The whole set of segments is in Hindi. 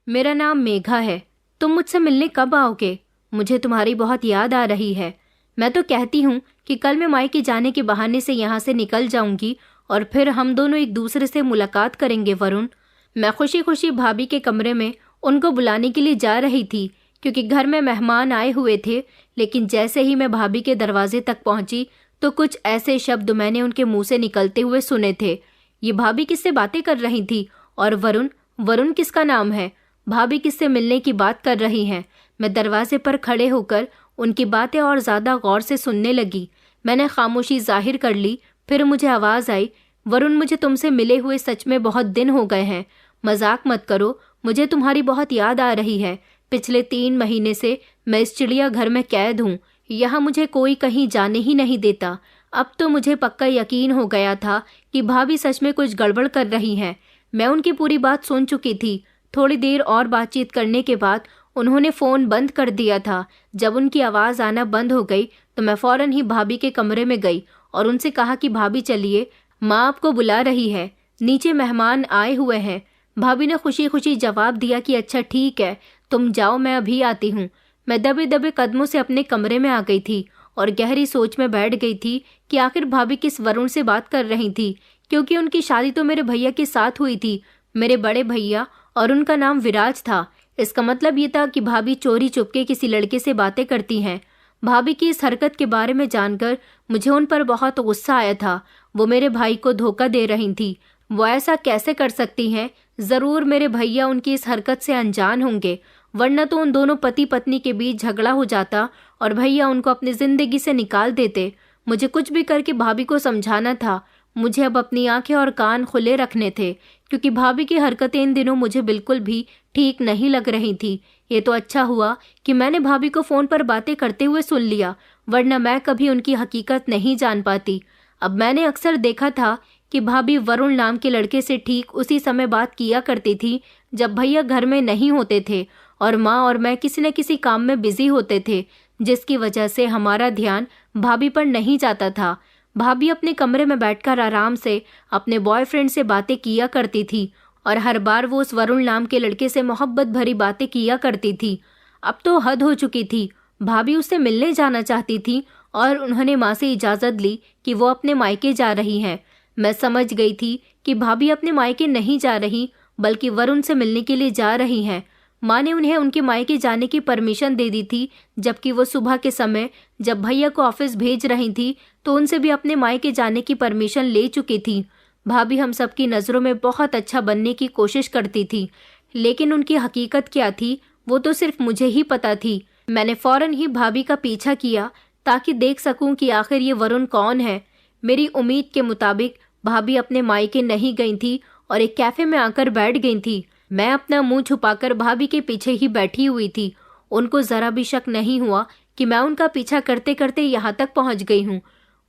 मेरा नाम मेघा है। तुम मुझसे मिलने कब आओगे? मुझे तुम्हारी बहुत याद आ रही है। मैं तो कहती हूँ कि कल मैं मायके जाने के बहाने से यहाँ से निकल जाऊंगी और फिर हम दोनों एक दूसरे से मुलाकात करेंगे वरुण। मैं खुशी खुशी भाभी के कमरे में उनको बुलाने के लिए जा रही थी क्योंकि घर में मेहमान आए हुए थे, लेकिन जैसे ही मैं भाभी के दरवाजे तक पहुंची तो कुछ ऐसे शब्द मैंने उनके मुंह से निकलते हुए सुने थे। ये भाभी किससे बातें कर रही थी? और वरुण, वरुण किसका नाम है? भाभी किससे मिलने की बात कर रही हैं? मैं दरवाजे पर खड़े होकर उनकी बातें और ज्यादा गौर से सुनने लगी। मैंने खामोशी जाहिर कर ली। फिर मुझे आवाज आई, वरुण मुझे तुमसे मिले हुए सच में बहुत दिन हो गए हैं। मजाक मत करो, मुझे तुम्हारी बहुत याद आ रही है। पिछले 3 महीने से मैं इस चिड़ियाघर में कैद हूँ। यहाँ मुझे कोई कहीं जाने ही नहीं देता। अब तो मुझे पक्का यकीन हो गया था कि भाभी सच में कुछ गड़बड़ कर रही हैं। मैं उनकी पूरी बात सुन चुकी थी। थोड़ी देर और बातचीत करने के बाद उन्होंने फ़ोन बंद कर दिया था। जब उनकी आवाज़ आना बंद हो गई तो मैं फ़ौरन ही भाभी के कमरे में गई और उनसे कहा कि भाभी चलिए, माँ आपको बुला रही है, नीचे मेहमान आए हुए हैं। भाभी ने खुशी खुशी जवाब दिया कि अच्छा ठीक है, तुम जाओ, मैं अभी आती हूँ। मैं दबे दबे कदमों से अपने कमरे में आ गई थी और गहरी सोच में बैठ गई थी कि आखिर भाभी किस वरुण से बात कर रही थी, क्योंकि उनकी शादी तो मेरे भैया के साथ हुई थी, मेरे बड़े भैया, और उनका नाम विराज था। इसका मतलब ये था कि भाभी चोरी चुपके किसी लड़के से बातें करती हैं। भाभी की इस हरकत के बारे में जानकर मुझे उन पर बहुत गुस्सा आया था। वो मेरे भाई को धोखा दे रही थी। वो ऐसा कैसे कर सकती हैं? जरूर मेरे भैया उनकी इस हरकत से अनजान होंगे, वरना तो उन दोनों पति पत्नी के बीच झगड़ा हो जाता और भैया उनको अपनी जिंदगी से निकाल देते। मुझे कुछ भी करके भाभी को समझाना था। मुझे अब अपनी आंखें और कान खुले रखने थे, क्योंकि भाभी की हरकतें इन दिनों मुझे बिल्कुल भी ठीक नहीं लग रही थी। ये तो अच्छा हुआ कि मैंने भाभी को फोन पर बातें करते हुए सुन लिया, वरना मैं कभी उनकी हकीकत नहीं जान पाती। अब मैंने अक्सर देखा था कि भाभी वरुण नाम के लड़के से ठीक उसी समय बात किया करती थी जब भैया घर में नहीं होते थे और माँ और मैं किसी न किसी काम में बिजी होते थे, जिसकी वजह से हमारा ध्यान भाभी पर नहीं जाता था। भाभी अपने कमरे में बैठकर आराम से अपने बॉयफ्रेंड से बातें किया करती थी और हर बार वो उस वरुण नाम के लड़के से मोहब्बत भरी बातें किया करती थी। अब तो हद हो चुकी थी। भाभी उससे मिलने जाना चाहती थी और उन्होंने माँ से इजाज़त ली कि वो अपने मायके जा रही हैं। मैं समझ गई थी कि भाभी अपने मायके नहीं जा रही, बल्कि वरुण से मिलने के लिए जा रही हैं। माँ ने उन्हें उनके मायके जाने की परमिशन दे दी थी, जबकि वो सुबह के समय जब भैया को ऑफिस भेज रही थी तो उनसे भी अपने मायके जाने की परमिशन ले चुकी थी। भाभी हम सबकी नज़रों में बहुत अच्छा बनने की कोशिश करती थी, लेकिन उनकी हकीकत क्या थी वो तो सिर्फ मुझे ही पता थी। मैंने फौरन ही भाभी का पीछा किया ताकि देख सकूं कि आखिर ये वरुण कौन है। मेरी उम्मीद के मुताबिक भाभी अपने मायके नहीं गई थी और एक कैफे में आकर बैठ गई थी। मैं अपना मुंह छुपाकर भाभी के पीछे ही बैठी हुई थी। उनको जरा भी शक नहीं हुआ कि मैं उनका पीछा करते करते यहाँ तक पहुँच गई हूँ।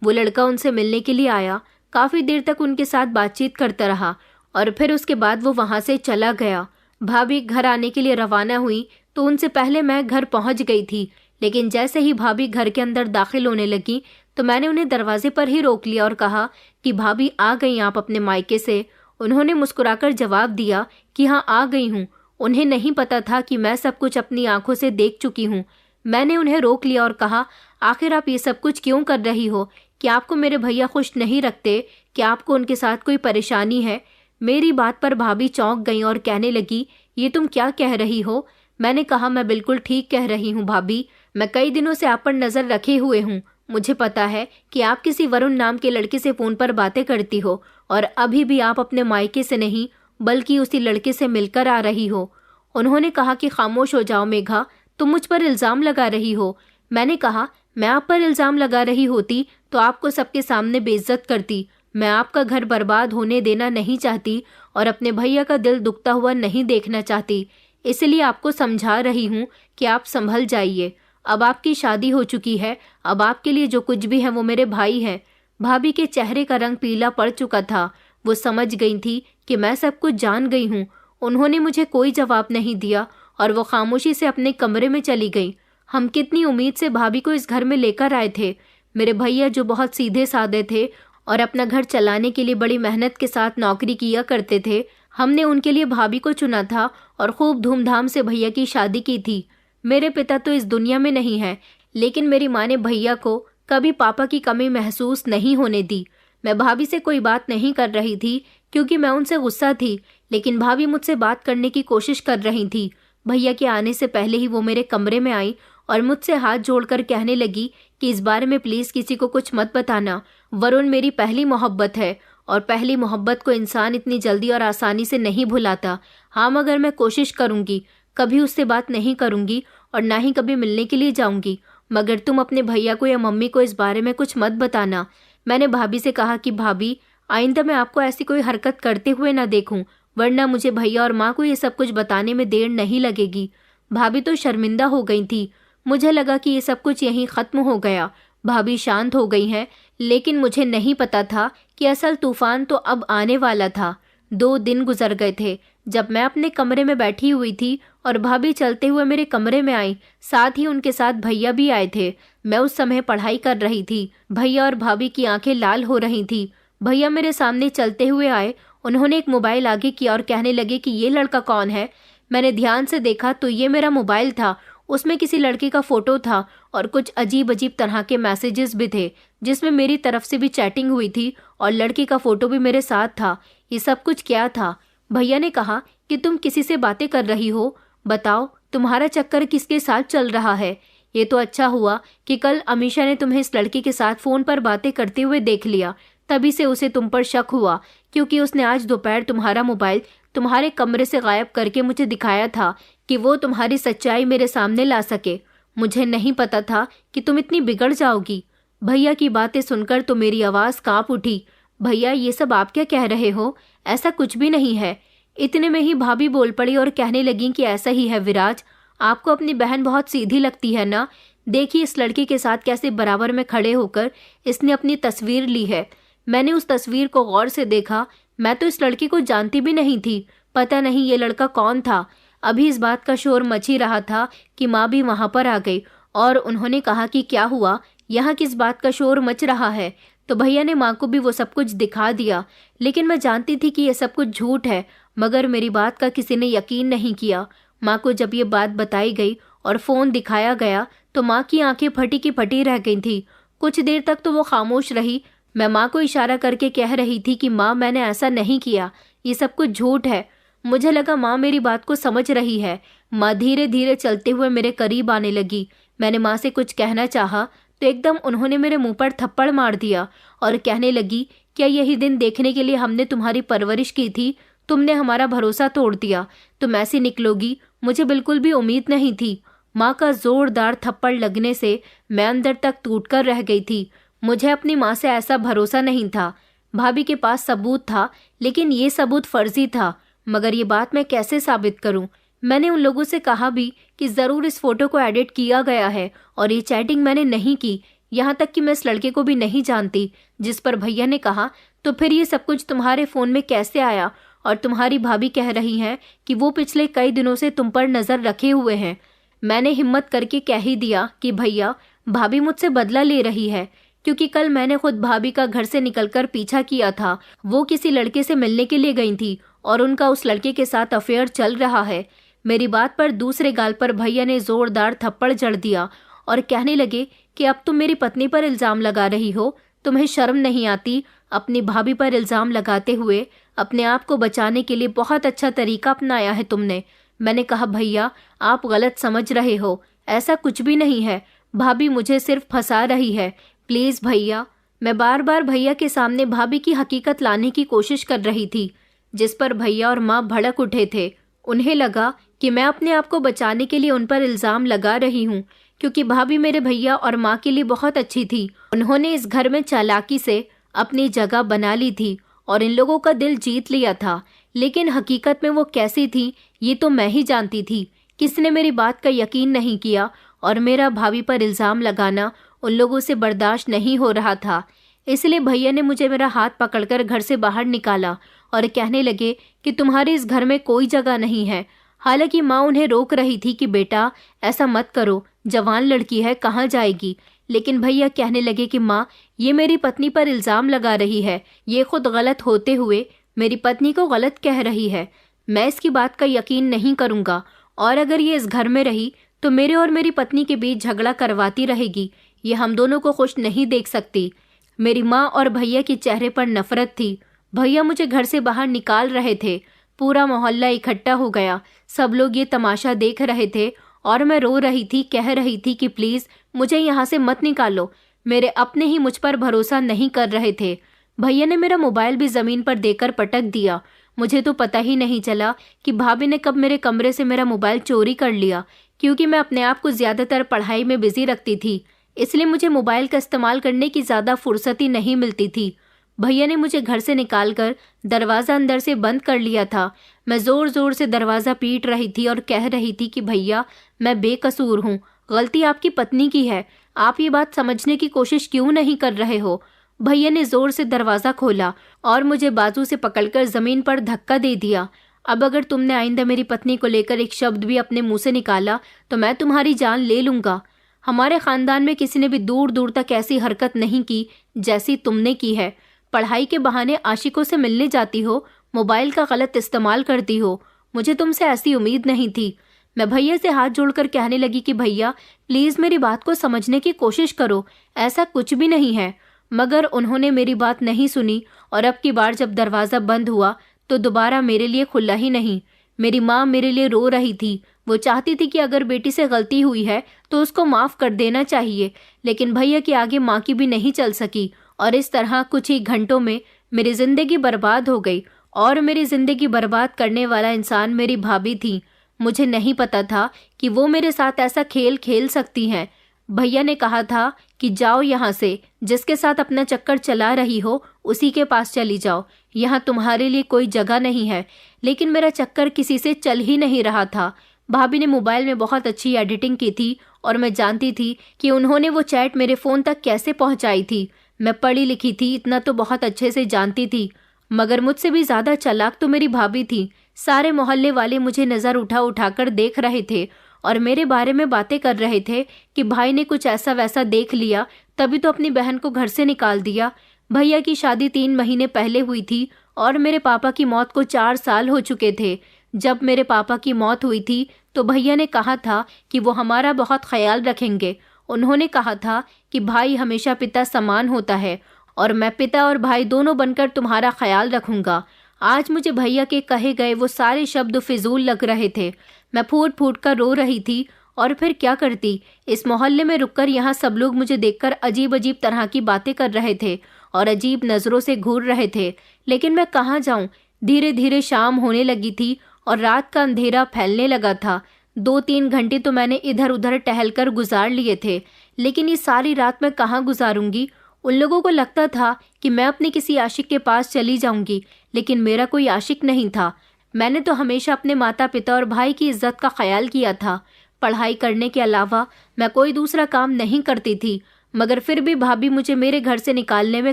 वो लड़का उनसे मिलने के लिए आया, काफी देर तक उनके साथ बातचीत करता रहा और फिर उसके बाद वो वहां से चला गया। भाभी घर आने के लिए रवाना हुई तो उनसे पहले मैं घर पहुंच गई थी, लेकिन जैसे ही भाभी घर के अंदर दाखिल होने लगी तो मैंने उन्हें दरवाजे पर ही रोक लिया और कहा कि भाभी आ गई आप अपने मायके से? उन्होंने मुस्कुराकर जवाब दिया कि हाँ आ गई हूँ। उन्हें नहीं पता था कि मैं सब कुछ अपनी आंखों से देख चुकी हूँ। मैंने उन्हें रोक लिया और कहा, आखिर आप ये सब कुछ क्यों कर रही हो? क्या आपको मेरे भैया खुश नहीं रखते? क्या आपको उनके साथ कोई परेशानी है? मेरी बात पर भाभी चौंक गई और कहने लगी, ये तुम क्या कह रही हो? मैंने कहा, मैं बिल्कुल ठीक कह रही हूँ भाभी। मैं कई दिनों से आप पर नजर रखे हुए हूँ। मुझे पता है कि आप किसी वरुण नाम के लड़के से फोन पर बातें करती हो और अभी भी आप अपने मायके से नहीं बल्कि उसी लड़के से मिलकर आ रही हो। उन्होंने कहा कि खामोश हो जाओ मेघा, तुम मुझ पर इल्जाम लगा रही हो। मैंने कहा, मैं आप पर इल्जाम लगा रही होती तो आपको सबके सामने बेइज्जत करती। मैं आपका घर बर्बाद होने देना नहीं चाहती और अपने भैया का दिल दुखता हुआ नहीं देखना चाहती, इसलिए आपको समझा रही हूँ कि आप संभल जाइए। अब आपकी शादी हो चुकी है, अब आपके लिए जो कुछ भी है वो मेरे भाई हैं। भाभी के चेहरे का रंग पीला पड़ चुका था। वो समझ गई थी कि मैं सब कुछ जान गई हूँ। उन्होंने मुझे कोई जवाब नहीं दिया और वो खामोशी से अपने कमरे में चली गई। हम कितनी उम्मीद से भाभी को इस घर में लेकर आए थे। मेरे भैया जो बहुत सीधे साधे थे और अपना घर चलाने के लिए बड़ी मेहनत के साथ नौकरी किया करते थे, हमने उनके लिए भाभी को चुना था और खूब धूमधाम से भैया की शादी की थी। मेरे पिता तो इस दुनिया में नहीं है, लेकिन मेरी माँ ने भैया को कभी पापा की कमी महसूस नहीं होने दी। मैं भाभी से कोई बात नहीं कर रही थी क्योंकि मैं उनसे गुस्सा थी, लेकिन भाभी मुझसे बात करने की कोशिश कर रही थी। भैया के आने से पहले ही वो मेरे कमरे में आई और मुझसे हाथ जोड़कर कहने लगी कि इस बारे में प्लीज किसी को कुछ मत बताना। वरुण मेरी पहली मोहब्बत है और पहली मोहब्बत को इंसान इतनी जल्दी और आसानी से नहीं भुलाता। हाँ, मगर मैं कोशिश करूंगी, कभी उससे बात नहीं करूंगी और ना ही कभी मिलने के लिए जाऊंगी। मगर तुम अपने भैया को या मम्मी को इस बारे में कुछ मत बताना। मैंने भाभी से कहा कि भाभी, आइंदा मैं आपको ऐसी कोई हरकत करते हुए ना देखूं, वरना मुझे भैया और माँ को ये सब कुछ बताने में देर नहीं लगेगी। भाभी तो शर्मिंदा हो गई थी। मुझे लगा कि ये सब कुछ यहीं खत्म हो गया। भाभी शांत हो गई हैं, लेकिन मुझे नहीं पता था कि असल तूफान तो अब आने वाला था। 2 दिन गुजर गए थे जब मैं अपने कमरे में बैठी हुई थी और भाभी चलते हुए मेरे कमरे में आई। साथ ही उनके साथ भैया भी आए थे। मैं उस समय पढ़ाई कर रही थी। भैया और भाभी की आंखें लाल हो रही थी। भैया मेरे सामने चलते हुए आए। उन्होंने एक मोबाइल आगे किया और कहने लगे कि ये लड़का कौन है। मैंने ध्यान से देखा तो ये मेरा मोबाइल था। उसमें किसी लड़के का फोटो था और कुछ अजीब अजीब तरह के मैसेजेस भी थे, जिसमें मेरी तरफ से भी चैटिंग हुई थी और लड़के का फोटो भी मेरे साथ था। ये सब कुछ क्या था? भैया ने कहा कि तुम किसी से बातें कर रही हो, बताओ तुम्हारा चक्कर किसके साथ चल रहा है। ये तो अच्छा हुआ कि कल अमीशा ने तुम्हें इस लड़के के साथ फोन पर बातें करते हुए देख लिया, तभी से उसे तुम पर शक हुआ, क्योंकि उसने आज दोपहर तुम्हारा मोबाइल तुम्हारे कमरे से गायब करके मुझे दिखाया था कि वो तुम्हारी सच्चाई मेरे सामने ला सके। मुझे नहीं पता था कि तुम इतनी बिगड़ जाओगी। भैया की बातें सुनकर तो मेरी आवाज कांप उठी। भैया, ये सब आप क्या कह रहे हो? ऐसा कुछ भी नहीं है। इतने में ही भाभी बोल पड़ी और कहने लगी कि ऐसा ही है विराज, आपको अपनी बहन बहुत सीधी लगती है ना। देखिए इस लड़के के साथ कैसे बराबर में खड़े होकर इसने अपनी तस्वीर ली है। मैंने उस तस्वीर को गौर से देखा। मैं तो इस लड़के को जानती भी नहीं थी। पता नहीं ये लड़का कौन था। अभी इस बात का शोर मच ही रहा था कि माँ भी वहां पर आ गई और उन्होंने कहा कि क्या हुआ, यहाँ किस बात का शोर मच रहा है। तो भैया ने माँ को भी वो सब कुछ दिखा दिया, लेकिन मैं जानती थी कि ये सब कुछ झूठ है, मगर मेरी बात का किसी ने यकीन नहीं किया। माँ को जब ये बात बताई गई और फोन दिखाया गया तो माँ की आंखें फटी की फटी रह गई थी। कुछ देर तक तो वो खामोश रही। मैं माँ को इशारा करके कह रही थी कि माँ, मैंने ऐसा नहीं किया, ये सब कुछ झूठ है। मुझे लगा माँ मेरी बात को समझ रही है। माँ धीरे धीरे चलते हुए मेरे करीब आने लगी। मैंने माँ से कुछ कहना चाहा तो एकदम उन्होंने मेरे मुंह पर थप्पड़ मार दिया और कहने लगी, क्या यही दिन देखने के लिए हमने तुम्हारी परवरिश की थी? तुमने हमारा भरोसा तोड़ दिया, तुम ऐसी निकलोगी मुझे बिल्कुल भी उम्मीद नहीं थी। माँ का जोरदार थप्पड़ लगने से मैं अंदर तक टूटकर रह गई थी। मुझे अपनी माँ से ऐसा भरोसा नहीं था। भाभी के पास सबूत था, लेकिन ये सबूत फर्जी था। मगर ये बात मैं कैसे साबित करूं? मैंने उन लोगों से कहा भी कि जरूर इस फोटो को एडिट किया गया है और ये चैटिंग मैंने नहीं की। यहाँ तक कि मैं इस लड़के को भी नहीं जानती। जिस पर भैया ने कहा, तो फिर ये सब कुछ तुम्हारे फोन में कैसे आया? और तुम्हारी भाभी कह रही हैं कि वो पिछले कई दिनों से तुम पर नजर रखे हुए हैं। मैंने हिम्मत करके कह ही दिया कि भैया, भाभी मुझसे बदला ले रही है, क्योंकि कल मैंने खुद भाभी का घर से निकलकर पीछा किया था। वो किसी लड़के से मिलने के लिए गई थी और उनका उस लड़के के साथ अफेयर चल रहा है। मेरी बात पर दूसरे गाल पर भैया ने जोरदार थप्पड़ जड़ दिया और कहने लगे कि अब तुम मेरी पत्नी पर इल्जाम लगा रही हो, तुम्हें शर्म नहीं आती? अपनी भाभी पर इल्जाम लगाते हुए अपने आप को बचाने के लिए बहुत अच्छा तरीका अपनाया है तुमने। मैंने कहा, भैया आप गलत समझ रहे हो, ऐसा कुछ भी नहीं है। भाभी मुझे सिर्फ फंसा रही है। प्लीज भैया। मैं बार बार भैया के सामने भाभी की हकीकत लाने की कोशिश कर रही थी, जिस पर भैया और माँ भड़क उठे थे। उन्हें लगा कि मैं अपने आप को बचाने के लिए उन पर इल्जाम लगा रही हूँ, क्योंकि भाभी मेरे भैया और माँ के लिए बहुत अच्छी थी। उन्होंने इस घर में चालाकी से अपनी जगह बना ली थी और इन लोगों का दिल जीत लिया था। लेकिन हकीकत में वो कैसी थी ये तो मैं ही जानती थी। किसने मेरी बात का यकीन नहीं किया और मेरा भाभी पर इल्जाम लगाना उन लोगों से बर्दाश्त नहीं हो रहा था। इसलिए भैया ने मुझे मेरा हाथ पकड़कर घर से बाहर निकाला और कहने लगे कि तुम्हारे इस घर में कोई जगह नहीं है। हालांकि माँ उन्हें रोक रही थी कि बेटा ऐसा मत करो, जवान लड़की है, कहाँ जाएगी। लेकिन भैया कहने लगे कि माँ, ये मेरी पत्नी पर इल्जाम लगा रही है। ये खुद गलत होते हुए मेरी पत्नी को गलत कह रही है। मैं इसकी बात का यकीन नहीं करूँगा, और अगर ये इस घर में रही तो मेरे और मेरी पत्नी के बीच झगड़ा करवाती रहेगी। ये हम दोनों को खुश नहीं देख सकती। मेरी माँ और भैया के चेहरे पर नफरत थी। भैया मुझे घर से बाहर निकाल रहे थे। पूरा मोहल्ला इकट्ठा हो गया। सब लोग ये तमाशा देख रहे थे और मैं रो रही थी, कह रही थी कि प्लीज़ मुझे यहाँ से मत निकालो। मेरे अपने ही मुझ पर भरोसा नहीं कर रहे थे। भैया ने मेरा मोबाइल भी ज़मीन पर देकर पटक दिया। मुझे तो पता ही नहीं चला कि भाभी ने कब मेरे कमरे से मेरा मोबाइल चोरी कर लिया, क्योंकि मैं अपने आप को ज़्यादातर पढ़ाई में बिजी रखती थी, इसलिए मुझे मोबाइल का इस्तेमाल करने की ज़्यादा फुर्सत ही नहीं मिलती थी। भैया ने मुझे घर से निकालकर दरवाज़ा अंदर से बंद कर लिया था। मैं ज़ोर ज़ोर से दरवाज़ा पीट रही थी और कह रही थी कि भैया मैं बेकसूर हूँ, गलती आपकी पत्नी की है। आप ये बात समझने की कोशिश क्यों नहीं कर रहे हो? भैया ने ज़ोर से दरवाज़ा खोला और मुझे बाजू से पकड़कर ज़मीन पर धक्का दे दिया। अब अगर तुमने आइंदा मेरी पत्नी को लेकर एक शब्द भी अपने मुंह से निकाला तो मैं तुम्हारी जान ले लूँगा। हमारे ख़ानदान में किसी ने भी दूर दूर तक ऐसी हरकत नहीं की जैसी तुमने की है। पढ़ाई के बहाने आशिकों से मिलने जाती हो, मोबाइल का गलत इस्तेमाल करती हो। मुझे तुमसे ऐसी उम्मीद नहीं थी। मैं भैया से हाथ जोड़कर कहने लगी कि भैया प्लीज़ मेरी बात को समझने की कोशिश करो, ऐसा कुछ भी नहीं है। मगर उन्होंने मेरी बात नहीं सुनी और अब की बार जब दरवाज़ा बंद हुआ तो दोबारा मेरे लिए खुला ही नहीं। मेरी माँ मेरे लिए रो रही थी। वो चाहती थी कि अगर बेटी से गलती हुई है तो उसको माफ़ कर देना चाहिए, लेकिन भैया के आगे माँ की भी नहीं चल सकी और इस तरह कुछ ही घंटों में मेरी ज़िंदगी बर्बाद हो गई। और मेरी ज़िंदगी बर्बाद करने वाला इंसान मेरी भाभी थी। मुझे नहीं पता था कि वो मेरे साथ ऐसा खेल खेल सकती हैं। भैया ने कहा था कि जाओ यहाँ से, जिसके साथ अपना चक्कर चला रही हो उसी के पास चली जाओ, यहाँ तुम्हारे लिए कोई जगह नहीं है। लेकिन मेरा चक्कर किसी से चल ही नहीं रहा था। भाभी ने मोबाइल में बहुत अच्छी एडिटिंग की थी और मैं जानती थी कि उन्होंने वो चैट मेरे फ़ोन तक कैसे पहुँचाई थी। मैं पढ़ी लिखी थी, इतना तो बहुत अच्छे से जानती थी, मगर मुझसे भी ज़्यादा चालाक तो मेरी भाभी थी। सारे मोहल्ले वाले मुझे नज़र उठा उठाकर देख रहे थे और मेरे बारे में बातें कर रहे थे कि भाई ने कुछ ऐसा वैसा देख लिया, तभी तो अपनी बहन को घर से निकाल दिया। भैया की शादी 3 महीने पहले हुई थी और मेरे पापा की मौत को 4 साल हो चुके थे। जब मेरे पापा की मौत हुई थी तो भैया ने कहा था कि वो हमारा बहुत ख्याल रखेंगे। उन्होंने कहा था कि भाई हमेशा पिता समान होता है और मैं पिता और भाई दोनों बनकर तुम्हारा ख्याल रखूंगा। आज मुझे भैया के कहे गए वो सारे शब्द फिजूल लग रहे थे। मैं फूट फूट कर रो रही थी और फिर क्या करती। इस मोहल्ले में रुककर यहाँ सब लोग मुझे देखकर अजीब अजीब तरह की बातें कर रहे थे और अजीब नज़रों से घूर रहे थे, लेकिन मैं कहाँ जाऊँ। धीरे धीरे शाम होने लगी थी और रात का अंधेरा फैलने लगा था। 2-3 घंटे तो मैंने इधर उधर टहलकर गुजार लिए थे, लेकिन ये सारी रात मैं कहाँ गुजारूंगी। उन लोगों को लगता था कि मैं अपने किसी आशिक के पास चली जाऊंगी, लेकिन मेरा कोई आशिक नहीं था। मैंने तो हमेशा अपने माता पिता और भाई की इज्जत का ख्याल किया था। पढ़ाई करने के अलावा मैं कोई दूसरा काम नहीं करती थी, मगर फिर भी भाभी मुझे मेरे घर से निकालने में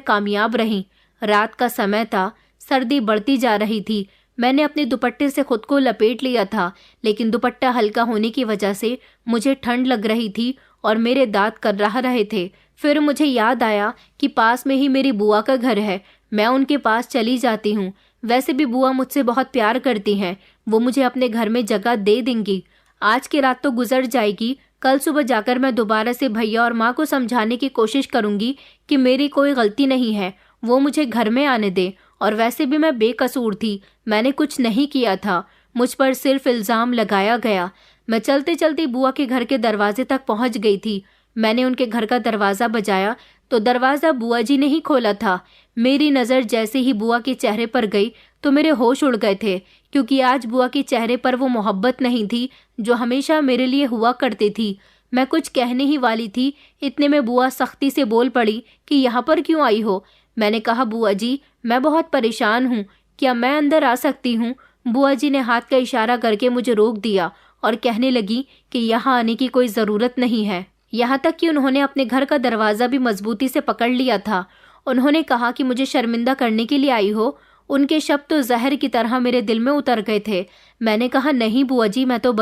कामयाब रहीं। रात का समय था, सर्दी बढ़ती जा रही थी। मैंने अपने दुपट्टे से खुद को लपेट लिया था, लेकिन दुपट्टा हल्का होने की वजह से मुझे ठंड लग रही थी और मेरे दांत कररा रहे थे। फिर मुझे याद आया कि पास में ही मेरी बुआ का घर है, मैं उनके पास चली जाती हूँ। वैसे भी बुआ मुझसे बहुत प्यार करती हैं, वो मुझे अपने घर में जगह दे देंगी। आज की रात तो गुजर जाएगी, कल सुबह जाकर मैं दोबारा से भैया और माँ को समझाने की कोशिश करूँगी कि मेरी कोई गलती नहीं है, वो मुझे घर में आने दे। और वैसे भी मैं बेकसूर थी, मैंने कुछ नहीं किया था, मुझ पर सिर्फ इल्ज़ाम लगाया गया। मैं चलते चलते बुआ के घर के दरवाजे तक पहुंच गई थी। मैंने उनके घर का दरवाज़ा बजाया तो दरवाज़ा बुआ जी ने ही खोला था। मेरी नज़र जैसे ही बुआ के चेहरे पर गई तो मेरे होश उड़ गए थे, क्योंकि आज बुआ के चेहरे पर वो मोहब्बत नहीं थी जो हमेशा मेरे लिए हुआ करती थी। मैं कुछ कहने ही वाली थी, इतने में बुआ सख्ती से बोल पड़ी कि यहाँ पर क्यों आई हो। मैंने कहा बुआ जी मैं बहुत परेशान हूँ, क्या मैं अंदर आ सकती हूँ। बुआ जी ने हाथ का इशारा करके मुझे रोक दिया और कहने लगी कि यहाँ आने की कोई ज़रूरत नहीं है। यहाँ तक कि उन्होंने अपने घर का दरवाज़ा भी मजबूती से पकड़ लिया था। उन्होंने कहा कि मुझे शर्मिंदा करने के लिए आई हो। उनके शब्द तो जहर की तरह मेरे दिल में उतर गए थे। मैंने कहा नहीं बुआ जी, मैं तो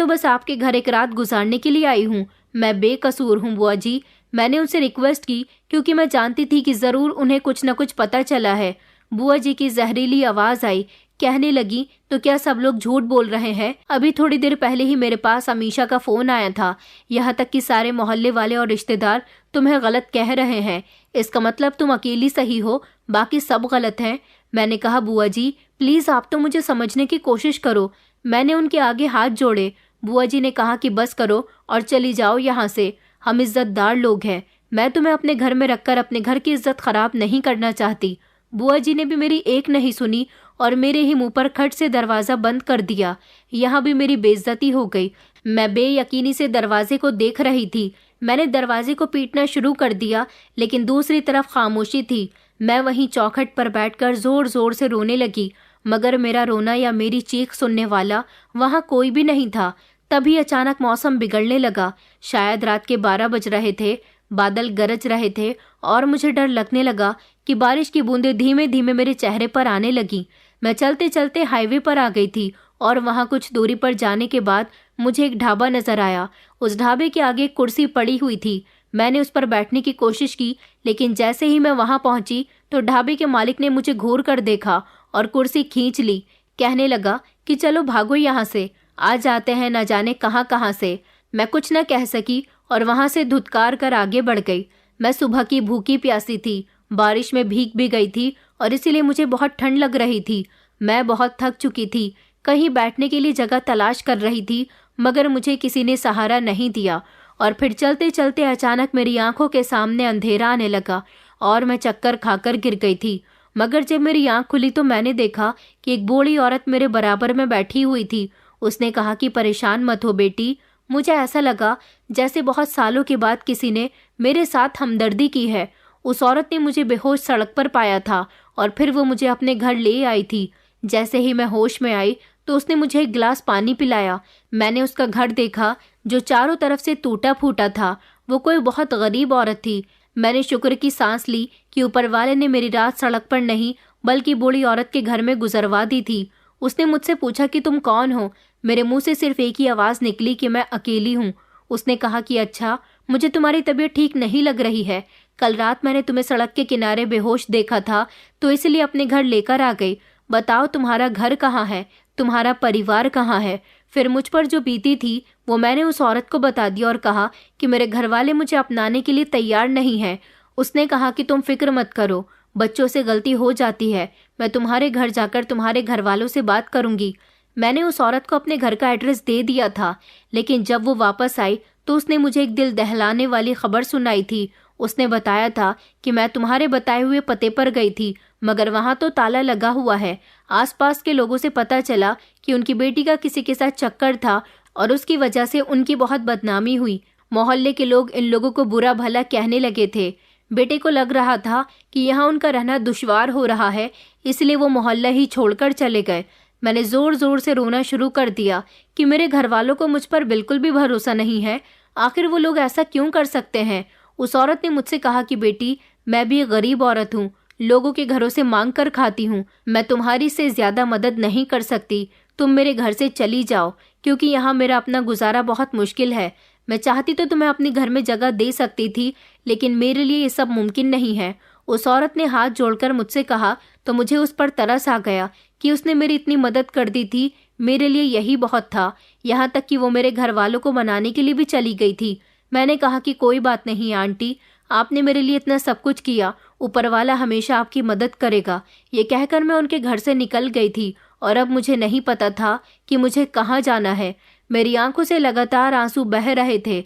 बस आपके घर एक रात गुजारने के लिए आई हूँ। मैं बेकसूर हूँ बुआ जी। मैंने उनसे रिक्वेस्ट की क्योंकि मैं जानती थी कि ज़रूर उन्हें कुछ न कुछ पता चला है। बुआ जी की जहरीली आवाज आई। कहने लगी, तो क्या सब लोग झूठ बोल रहे हैं? अभी थोड़ी देर पहले ही मेरे पास अमीशा का फोन आया था। यहाँ तक कि सारे मोहल्ले वाले और रिश्तेदार तुम्हें गलत कह रहे हैं। इसका मतलब तुम अकेली सही हो, बाकी सब गलत हैं। मैंने कहा, बुआ जी प्लीज आप तो मुझे समझने की कोशिश करो। मैंने उनके आगे हाथ जोड़े। बुआ जी ने कहा कि बस करो और चली जाओ यहाँ से। हम इज्जतदार लोग हैं। मैं तुम्हें अपने घर में रखकर अपने घर की इज्जत खराब नहीं करना चाहती। बुआ जी ने भी मेरी एक नहीं सुनी और मेरे ही मुंह पर खट से दरवाजा बंद कर दिया। यहाँ भी मेरी बेइज्जती हो गई। मैं बेयकीनी से दरवाजे को देख रही थी। मैंने दरवाजे को पीटना शुरू कर दिया, लेकिन दूसरी तरफ खामोशी थी। मैं वहीं चौखट पर बैठकर जोर जोर से रोने लगी, मगर मेरा रोना या मेरी चीख सुनने वाला वहां कोई भी नहीं था। तभी अचानक मौसम बिगड़ने लगा। शायद रात के 12 बज रहे थे। बादल गरज रहे थे और मुझे डर लगने लगा कि बारिश की बूंदें धीमे धीमे मेरे चेहरे पर आने लगी। मैं चलते चलते हाईवे पर आ गई थी और वहां कुछ दूरी पर जाने के बाद मुझे एक ढाबा नजर आया। उस ढाबे के आगे एक कुर्सी पड़ी हुई थी। मैंने उस पर बैठने की कोशिश की, लेकिन जैसे ही मैं वहां पहुंची तो ढाबे के मालिक ने मुझे घूर कर देखा और कुर्सी खींच ली। कहने लगा कि चलो भागो यहाँ से, आ जाते हैं न जाने कहाँ कहाँ से। मैं कुछ न कह सकी और वहां से धुतकार कर आगे बढ़ गई। मैं सुबह की भूखी प्यासी थी, बारिश में भीग भी गई थी और इसीलिए मुझे बहुत ठंड लग रही थी। मैं बहुत थक चुकी थी। कहीं बैठने के लिए जगह तलाश कर रही थी, मगर मुझे किसी ने सहारा नहीं दिया। और फिर चलते चलते अचानक मेरी आंखों के सामने अंधेरा आने लगा और मैं चक्कर खाकर गिर गई थी। मगर जब मेरी आंख खुली तो मैंने देखा कि एक बूढ़ी औरत मेरे बराबर में बैठी हुई थी। उसने कहा कि परेशान मत हो बेटी। मुझे ऐसा लगा जैसे बहुत सालों के बाद किसी ने मेरे साथ हमदर्दी की है। उस औरत ने मुझे बेहोश सड़क पर पाया था और फिर वो मुझे अपने घर ले आई थी। जैसे ही मैं होश में आई तो उसने मुझे एक गिलास पानी पिलाया। मैंने उसका घर देखा जो चारों तरफ से टूटा फूटा था। वो कोई बहुत गरीब औरत थी। मैंने शुक्र की सांस ली कि ऊपर वाले ने मेरी रात सड़क पर नहीं बल्कि बूढ़ी औरत के घर में गुजरवा दी थी। उसने मुझसे पूछा कि तुम कौन हो। मेरे मुंह से सिर्फ एक ही आवाज निकली कि मैं अकेली हूँ। उसने कहा कि अच्छा, मुझे तुम्हारी तबीयत ठीक नहीं लग रही है। कल रात मैंने तुम्हें सड़क के किनारे बेहोश देखा था, तो इसलिए अपने घर लेकर आ गई। बताओ तुम्हारा घर कहाँ है, तुम्हारा परिवार कहाँ है। फिर मुझ पर जो बीती थी वो मैंने उस औरत को बता दिया और कहा कि मेरे घर वाले मुझे अपनाने के लिए तैयार नहीं हैं। उसने कहा कि तुम फिक्र मत करो, बच्चों से गलती हो जाती है। मैं तुम्हारे घर जाकर तुम्हारे घर वालों से बात करूंगी। मैंने उस औरत को अपने घर का एड्रेस दे दिया था, लेकिन जब वो वापस आई तो उसने मुझे एक दिल दहलाने वाली खबर सुनाई थी। उसने बताया था कि मैं तुम्हारे बताए हुए पते पर गई थी, मगर वहां तो ताला लगा हुआ है। आसपास के लोगों से पता चला कि उनकी बेटी का किसी के साथ चक्कर था और उसकी वजह से उनकी बहुत बदनामी हुई। मोहल्ले के लोग इन लोगों को बुरा भला कहने लगे थे। बेटे को लग रहा था कि यहाँ उनका रहना दुश्वार हो रहा है, इसलिए वो मोहल्ला ही छोड़कर चले गए। मैंने जोर जोर से रोना शुरू कर दिया कि मेरे घर वालों को मुझ पर बिल्कुल भी भरोसा नहीं है। आखिर वो लोग ऐसा क्यों कर सकते हैं। उस औरत ने मुझसे कहा कि बेटी, मैं भी एक गरीब औरत हूँ, लोगों के घरों से मांग कर खाती हूँ। मैं तुम्हारी से ज्यादा मदद नहीं कर सकती। तुम मेरे घर से चली जाओ, क्योंकि यहाँ मेरा अपना गुजारा बहुत मुश्किल है। मैं चाहती तो तुम्हें अपने घर में जगह दे सकती थी, लेकिन मेरे लिए ये सब मुमकिन नहीं है। उस औरत ने हाथ जोड़कर मुझसे कहा तो मुझे उस पर तरस आ गया कि उसने मेरी इतनी मदद कर दी थी। मेरे लिए यही बहुत था। यहाँ तक कि वो मेरे घर वालों को मनाने के लिए भी चली गई थी। मैंने कहा कि कोई बात नहीं आंटी, आपने मेरे लिए इतना सब कुछ किया, ऊपर वाला हमेशा आपकी मदद करेगा। ये कहकर मैं उनके घर से निकल गई थी और अब मुझे नहीं पता था कि मुझे कहाँ जाना है। मेरी आंखों से लगातार आंसू बह रहे थे।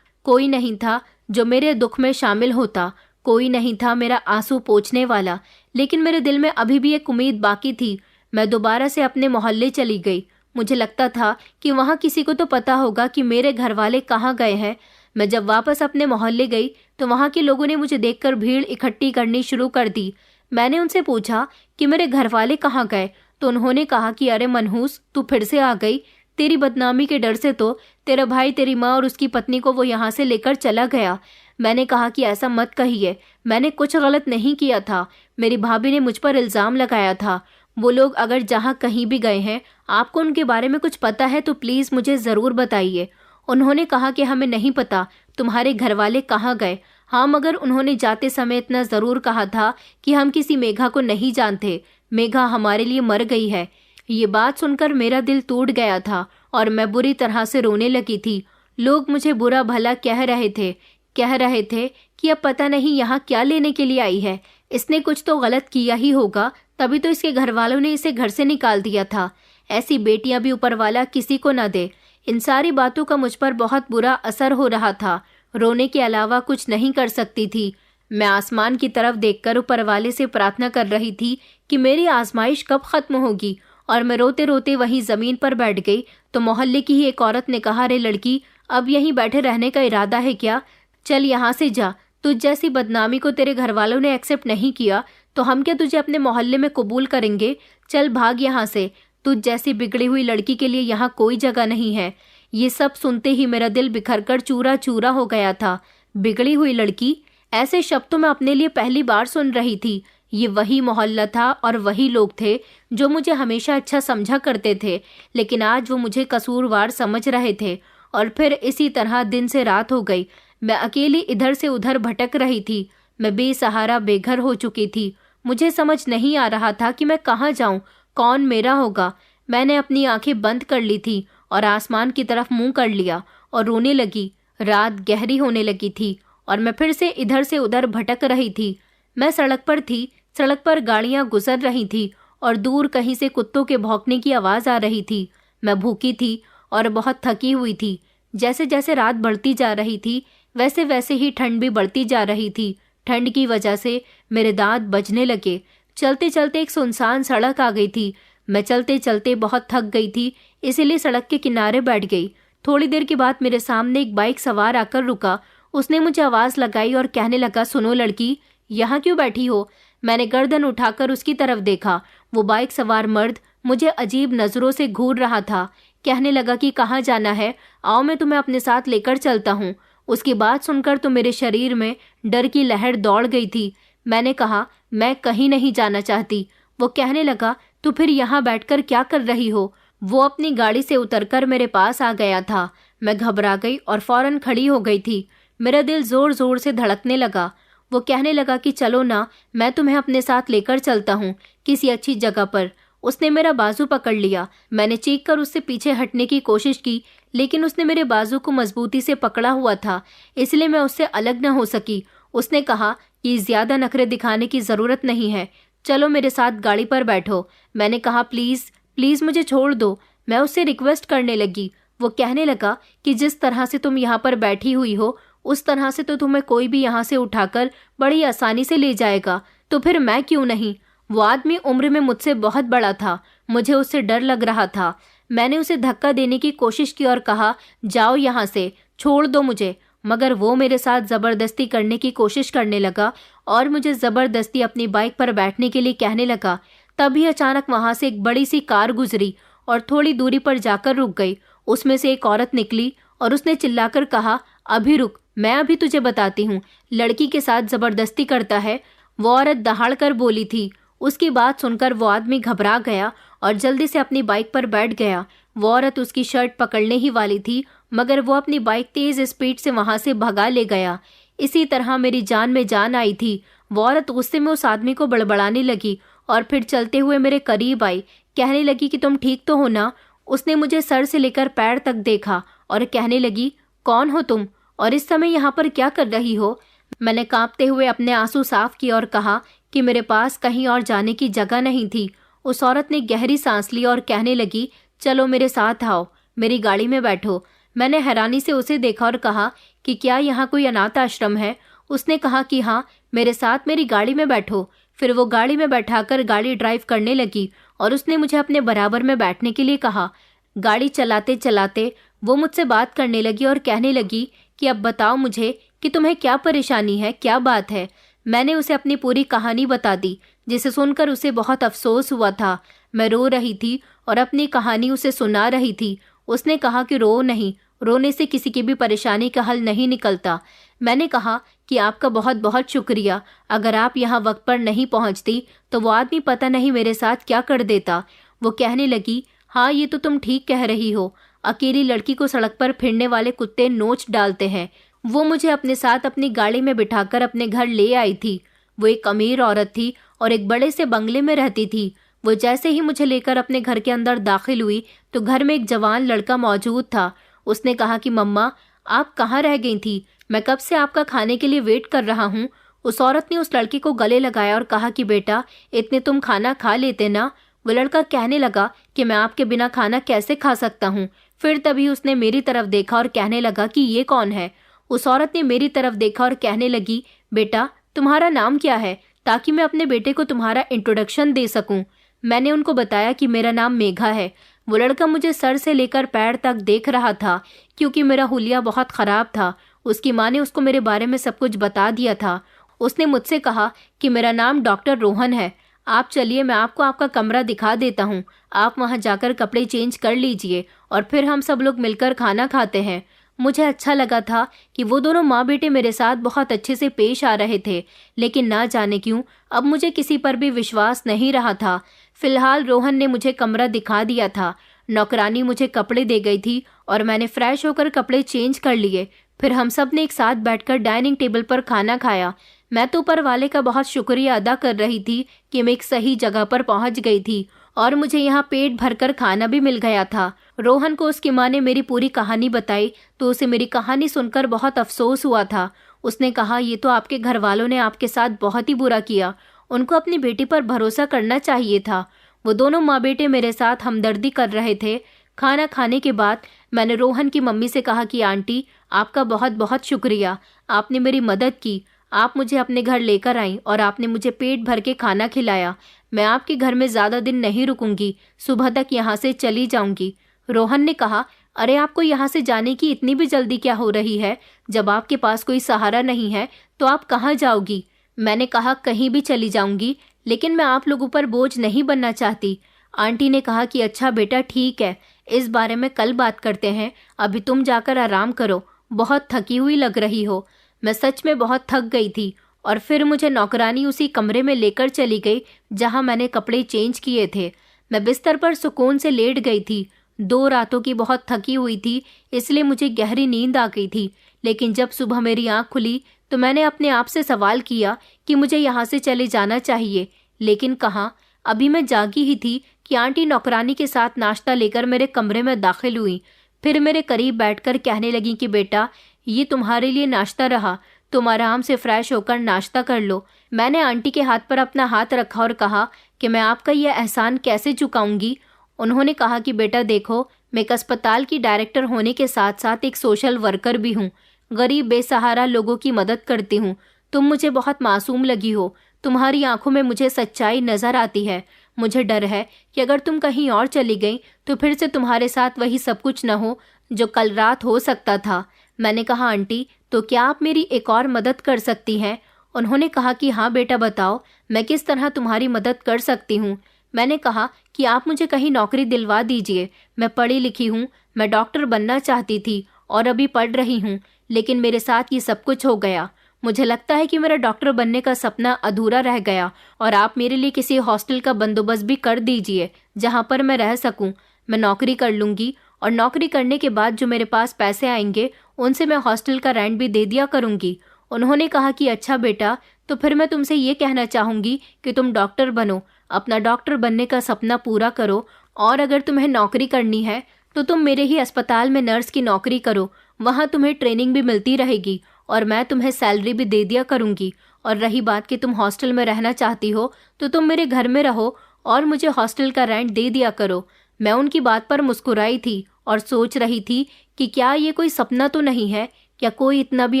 कोई नहीं था जो मेरे दुख में शामिल होता, कोई नहीं था मेरा आंसू पोंछने वाला, लेकिन मेरे दिल में अभी भी एक उम्मीद बाकी थी। मैं दोबारा से अपने मोहल्ले चली गई। मुझे लगता था कि वहाँ किसी को तो पता होगा कि मेरे घर वाले कहाँ गए हैं। मैं जब वापस अपने मोहल्ले गई तो वहाँ के लोगों ने मुझे देखकर भीड़ इकट्ठी करनी शुरू कर दी। मैंने उनसे पूछा कि मेरे घर वाले कहाँ गए, तो उन्होंने कहा कि अरे मनहूस, तू फिर से आ गई। तेरी बदनामी के डर से तो तेरा भाई, तेरी माँ और उसकी पत्नी को वो यहाँ से लेकर चला गया। मैंने कहा कि ऐसा मत कहिए, मैंने कुछ गलत नहीं किया था। मेरी भाभी ने मुझ पर इल्ज़ाम लगाया था। वो लोग अगर जहाँ कहीं भी गए हैं, आपको उनके बारे में कुछ पता है तो प्लीज़ मुझे ज़रूर बताइए। उन्होंने कहा कि हमें नहीं पता तुम्हारे घर वाले कहाँ गए। हाँ, मगर उन्होंने जाते समय इतना ज़रूर कहा था कि हम किसी मेघा को नहीं जानते। मेघा हमारे लिए मर गई है। ये बात सुनकर मेरा दिल टूट गया था और मैं बुरी तरह से रोने लगी थी। लोग मुझे बुरा भला कह रहे थे कि अब पता नहीं यहाँ क्या लेने के लिए आई है। इसने कुछ तो गलत किया ही होगा, तभी तो इसके घर वालों ने इसे घर से निकाल दिया था। ऐसी बेटियां भी ऊपर वाला किसी को न दे। इन सारी बातों का मुझ पर बहुत बुरा असर हो रहा था। रोने के अलावा कुछ नहीं कर सकती थी। मैं आसमान की तरफ देखकर ऊपर वाले से प्रार्थना कर रही थी कि मेरी आजमाइश कब खत्म होगी, और मैं रोते रोते वहीं जमीन पर बैठ गई तो मोहल्ले की ही एक औरत ने कहा, अरे लड़की, अब यहीं बैठे रहने का इरादा है क्या? चल यहाँ से जा। तुझ जैसी बदनामी को तेरे घर वालों ने एक्सेप्ट नहीं किया तो हम क्या तुझे अपने मोहल्ले में कबूल करेंगे? चल भाग यहाँ से। तुझ जैसी बिगड़ी हुई लड़की के लिए यहाँ कोई जगह नहीं है। ये सब सुनते ही मेरा दिल बिखरकर चूरा चूरा हो गया था। बिगड़ी हुई लड़की, ऐसे शब्द तो मैं अपने लिए पहली बार सुन रही थी। ये वही मोहल्ला था और वही लोग थे जो मुझे हमेशा अच्छा समझा करते थे, लेकिन आज वो मुझे कसूरवार समझ रहे थे। और फिर इसी तरह दिन से रात हो गई। मैं अकेली इधर से उधर भटक रही थी। मैं बेसहारा बेघर हो चुकी थी। मुझे समझ नहीं आ रहा था कि मैं कहाँ जाऊं, कौन मेरा होगा। मैंने अपनी आंखें बंद कर ली थी और आसमान की तरफ मुंह कर लिया और रोने लगी। रात गहरी होने लगी थी और मैं फिर से इधर से उधर भटक रही थी। मैं सड़क पर थी। सड़क पर गाड़ियां गुजर रही थी और दूर कहीं से कुत्तों के भौंकने की आवाज आ रही थी। मैं भूखी थी और बहुत थकी हुई थी। जैसे जैसे रात बढ़ती जा रही थी वैसे वैसे ही ठंड भी बढ़ती जा रही थी। ठंड की वजह से मेरे दांत बजने लगे। चलते चलते एक सुनसान सड़क आ गई थी। मैं चलते चलते बहुत थक गई थी, इसीलिए सड़क के किनारे बैठ गई। थोड़ी देर के बाद मेरे सामने एक बाइक सवार आकर रुका। उसने मुझे आवाज लगाई और कहने लगा, सुनो लड़की, यहाँ क्यों बैठी हो? मैंने गर्दन उठाकर उसकी तरफ देखा। वो बाइक सवार मर्द मुझे अजीब नजरों से घूर रहा था। कहने लगा कि कहाँ जाना है, आओ मैं तुम्हें अपने साथ लेकर चलता हूँ। उसकी बात सुनकर तो मेरे शरीर में डर की लहर दौड़ गई थी। मैंने कहा, मैं कहीं नहीं जाना चाहती। वो कहने लगा, तू फिर यहाँ बैठकर क्या कर रही हो? वो अपनी गाड़ी से उतरकर मेरे पास आ गया था। मैं घबरा गई और फौरन खड़ी हो गई थी। मेरा दिल जोर जोर से धड़कने लगा। वो कहने लगा कि चलो ना, मैं तुम्हें अपने साथ लेकर चलता हूँ किसी अच्छी जगह पर। उसने मेरा बाजू पकड़ लिया। मैंने चीख कर उससे पीछे हटने की कोशिश की, लेकिन उसने मेरे बाजू को मजबूती से पकड़ा हुआ था, इसलिए मैं उससे अलग न हो सकी। उसने कहा कि ज्यादा नखरे दिखाने की जरूरत नहीं है, चलो मेरे साथ गाड़ी पर बैठो। मैंने कहा, प्लीज प्लीज मुझे छोड़ दो। मैं उससे रिक्वेस्ट करने लगी। वो कहने लगा कि जिस तरह से तुम यहाँ पर बैठी हुई हो उस तरह से तो तुम्हें कोई भी यहाँ से उठाकर बड़ी आसानी से ले जाएगा, तो फिर मैं क्यों नहीं? वो आदमी उम्र में मुझसे बहुत बड़ा था। मुझे उससे डर लग रहा था। मैंने उसे धक्का देने की कोशिश की और कहा, जाओ यहाँ से, छोड़ दो मुझे। मगर वो मेरे साथ जबरदस्ती करने की कोशिश करने लगा और मुझे जबरदस्ती अपनी बाइक पर बैठने के लिए कहने लगा। तभी अचानक वहां से एक बड़ी सी कार गुजरी और थोड़ी दूरी पर जाकर रुक गई। उसमें से एक औरत निकली और उसने चिल्लाकर कहा, अभी रुक, मैं अभी तुझे बताती हूँ। लड़की के साथ जबरदस्ती करता है। वो औरत दहाड़ कर बोली थी। उसकी बात सुनकर वो आदमी घबरा गया और जल्दी से अपनी बाइक पर बैठ गया। वो औरत उसकी शर्ट पकड़ने ही वाली थी, मगर वो अपनी बाइक तेज स्पीड से वहां से भगा ले गया। इसी तरह मेरी जान में जान आई थी। वो औरत गुस्से में उस आदमी को बड़बड़ाने लगी और फिर चलते हुए मेरे करीब आई। कहने लगी कि तुम ठीक तो हो ना? उसने मुझे सर से लेकर पैर तक देखा और कहने लगी, कौन हो तुम और इस समय यहाँ पर क्या कर रही हो? मैंने कांपते हुए अपने आंसू साफ किए और कहा कि मेरे पास कहीं और जाने की जगह नहीं थी। उस औरत ने गहरी सांस ली और कहने लगी, चलो मेरे साथ आओ, मेरी गाड़ी में बैठो। मैंने हैरानी से उसे देखा और कहा कि क्या यहाँ कोई अनाथ आश्रम है? उसने कहा कि हाँ, मेरे साथ मेरी गाड़ी में बैठो। फिर वो गाड़ी में बैठाकर गाड़ी ड्राइव करने लगी और उसने मुझे अपने बराबर में बैठने के लिए कहा। गाड़ी चलाते चलाते वो मुझसे बात करने लगी और कहने लगी कि अब बताओ मुझे कि तुम्हें क्या परेशानी है, क्या बात है। मैंने उसे अपनी पूरी कहानी बता दी, जिसे सुनकर उसे बहुत अफसोस हुआ था। मैं रो रही थी और अपनी कहानी उसे सुना रही थी। उसने कहा कि रो नहीं, रोने से किसी की भी परेशानी का हल नहीं निकलता। मैंने कहा कि आपका बहुत बहुत शुक्रिया। अगर आप यहाँ वक्त पर नहीं पहुँचती तो वो आदमी पता नहीं मेरे साथ क्या कर देता। वो कहने लगी, हाँ ये तो तुम ठीक कह रही हो। अकेली लड़की को सड़क पर फिरने वाले कुत्ते नोच डालते हैं। वो मुझे अपने साथ अपनी गाड़ी में बिठाकर अपने घर ले आई थी। वो एक अमीर औरत थी और एक बड़े से बंगले में रहती थी। वो जैसे ही मुझे लेकर अपने घर के अंदर दाखिल हुई तो घर में एक जवान लड़का मौजूद था। उसने कहा कि मम्मा, आप कहाँ रह गई थी? मैं कब से आपका खाने के लिए वेट कर रहा हूँ। उस औरत ने उस लड़के को गले लगाया और कहा कि बेटा, इतने तुम खाना खा लेते ना। वो लड़का कहने लगा कि मैं आपके बिना खाना कैसे खा सकता हूँ। फिर तभी उसने मेरी तरफ देखा और कहने लगा कि ये कौन है। उस औरत ने मेरी तरफ देखा और कहने लगी, बेटा तुम्हारा नाम क्या है, ताकि मैं अपने बेटे को तुम्हारा इंट्रोडक्शन दे सकूं। मैंने उनको बताया कि मेरा नाम मेघा है। वो लड़का मुझे सर से लेकर पैर तक देख रहा था, क्योंकि मेरा हुलिया बहुत खराब था। उसकी माँ ने उसको मेरे बारे में सब कुछ बता दिया था। उसने मुझसे कहा कि मेरा नाम डॉक्टर रोहन है। आप चलिए, मैं आपको आपका कमरा दिखा देता हूँ। आप वहाँ जाकर कपड़े चेंज कर लीजिए और फिर हम सब लोग मिलकर खाना खाते हैं। मुझे अच्छा लगा था कि वो दोनों माँ बेटे मेरे साथ बहुत अच्छे से पेश आ रहे थे, लेकिन ना जाने क्यों अब मुझे किसी पर भी विश्वास नहीं रहा था। फिलहाल रोहन ने मुझे कमरा दिखा दिया था। नौकरानी मुझे कपड़े दे गई थी और मैंने फ्रेश होकर कपड़े चेंज कर लिए। फिर हम सब ने एक साथ बैठकर डाइनिंग टेबल पर खाना खाया। मैं तो ऊपर वाले का बहुत शुक्रिया अदा कर रही थी कि मैं एक सही जगह पर पहुंच गई थी और मुझे यहाँ पेट भरकर खाना भी मिल गया था। रोहन को उसकी माँ ने मेरी पूरी कहानी बताई तो उसे मेरी कहानी सुनकर बहुत अफसोस हुआ था। उसने कहा, ये तो आपके घर वालों ने आपके साथ बहुत ही बुरा किया। उनको अपनी बेटी पर भरोसा करना चाहिए था। वो दोनों माँ बेटे मेरे साथ हमदर्दी कर रहे थे। खाना खाने के बाद मैंने रोहन की मम्मी से कहा कि आंटी, आपका बहुत बहुत शुक्रिया, आपने मेरी मदद की। आप मुझे अपने घर लेकर आई और आपने मुझे पेट भर के खाना खिलाया। मैं आपके घर में ज़्यादा दिन नहीं रुकूंगी, सुबह तक यहाँ से चली जाऊंगी। रोहन ने कहा, अरे आपको यहाँ से जाने की इतनी भी जल्दी क्या हो रही है? जब आपके पास कोई सहारा नहीं है तो आप कहाँ जाओगी? मैंने कहा, कहीं भी चली जाऊंगी, लेकिन मैं आप लोगों पर बोझ नहीं बनना चाहती। आंटी ने कहा कि अच्छा बेटा, ठीक है, इस बारे में कल बात करते हैं। अभी तुम जाकर आराम करो, बहुत थकी हुई लग रही हो। मैं सच में बहुत थक गई थी और फिर मुझे नौकरानी उसी कमरे में लेकर चली गई जहां मैंने कपड़े चेंज किए थे। मैं बिस्तर पर सुकून से लेट गई थी। 2 रातों की बहुत थकी हुई थी, इसलिए मुझे गहरी नींद आ गई थी। लेकिन जब सुबह मेरी आंख खुली तो मैंने अपने आप से सवाल किया कि मुझे यहाँ से चले जाना चाहिए, लेकिन कहाँ। अभी मैं जागी ही थी कि आंटी नौकरानी के साथ नाश्ता लेकर मेरे कमरे में दाखिल हुई। फिर मेरे करीब बैठकर कहने लगी कि बेटा, ये तुम्हारे लिए नाश्ता रहा, तुम आराम से फ्रेश होकर नाश्ता कर लो। मैंने आंटी के हाथ पर अपना हाथ रखा और कहा कि मैं आपका यह एहसान कैसे चुकाऊंगी। उन्होंने कहा कि बेटा देखो, मैं एक अस्पताल की डायरेक्टर होने के साथ साथ एक सोशल वर्कर भी हूँ। गरीब बेसहारा लोगों की मदद करती हूँ। तुम मुझे बहुत मासूम लगी हो, तुम्हारी आंखों में मुझे सच्चाई नजर आती है। मुझे डर है कि अगर तुम कहीं और चली गई तो फिर से तुम्हारे साथ वही सब कुछ न हो जो कल रात हो सकता था। मैंने कहा, आंटी तो क्या आप मेरी एक और मदद कर सकती हैं? उन्होंने कहा कि हाँ बेटा, बताओ मैं किस तरह तुम्हारी मदद कर सकती हूँ। मैंने कहा कि आप मुझे कहीं नौकरी दिलवा दीजिए। मैं पढ़ी लिखी हूँ, मैं डॉक्टर बनना चाहती थी और अभी पढ़ रही हूँ, लेकिन मेरे साथ ये सब कुछ हो गया। मुझे लगता है कि मेरा डॉक्टर बनने का सपना अधूरा रह गया और आप मेरे लिए किसी हॉस्टल का बंदोबस्त भी कर दीजिए जहाँ पर मैं रह सकूँ। मैं नौकरी कर लूँगी और नौकरी करने के बाद जो मेरे पास पैसे आएंगे उनसे मैं हॉस्टल का रेंट भी दे दिया करूँगी। उन्होंने कहा कि अच्छा बेटा, तो फिर मैं तुमसे ये कहना चाहूँगी कि तुम डॉक्टर बनो, अपना डॉक्टर बनने का सपना पूरा करो, और अगर तुम्हें नौकरी करनी है तो तुम मेरे ही अस्पताल में नर्स की नौकरी करो। वहाँ तुम्हें ट्रेनिंग भी मिलती रहेगी और मैं तुम्हें सैलरी भी दे दिया करूँगी। और रही बात कि तुम हॉस्टल में रहना चाहती हो तो तुम मेरे घर में रहो और मुझे हॉस्टल का रेंट दे दिया करो। मैं उनकी बात पर मुस्कुराई थी और सोच रही थी कि क्या ये कोई सपना तो नहीं है? क्या कोई इतना भी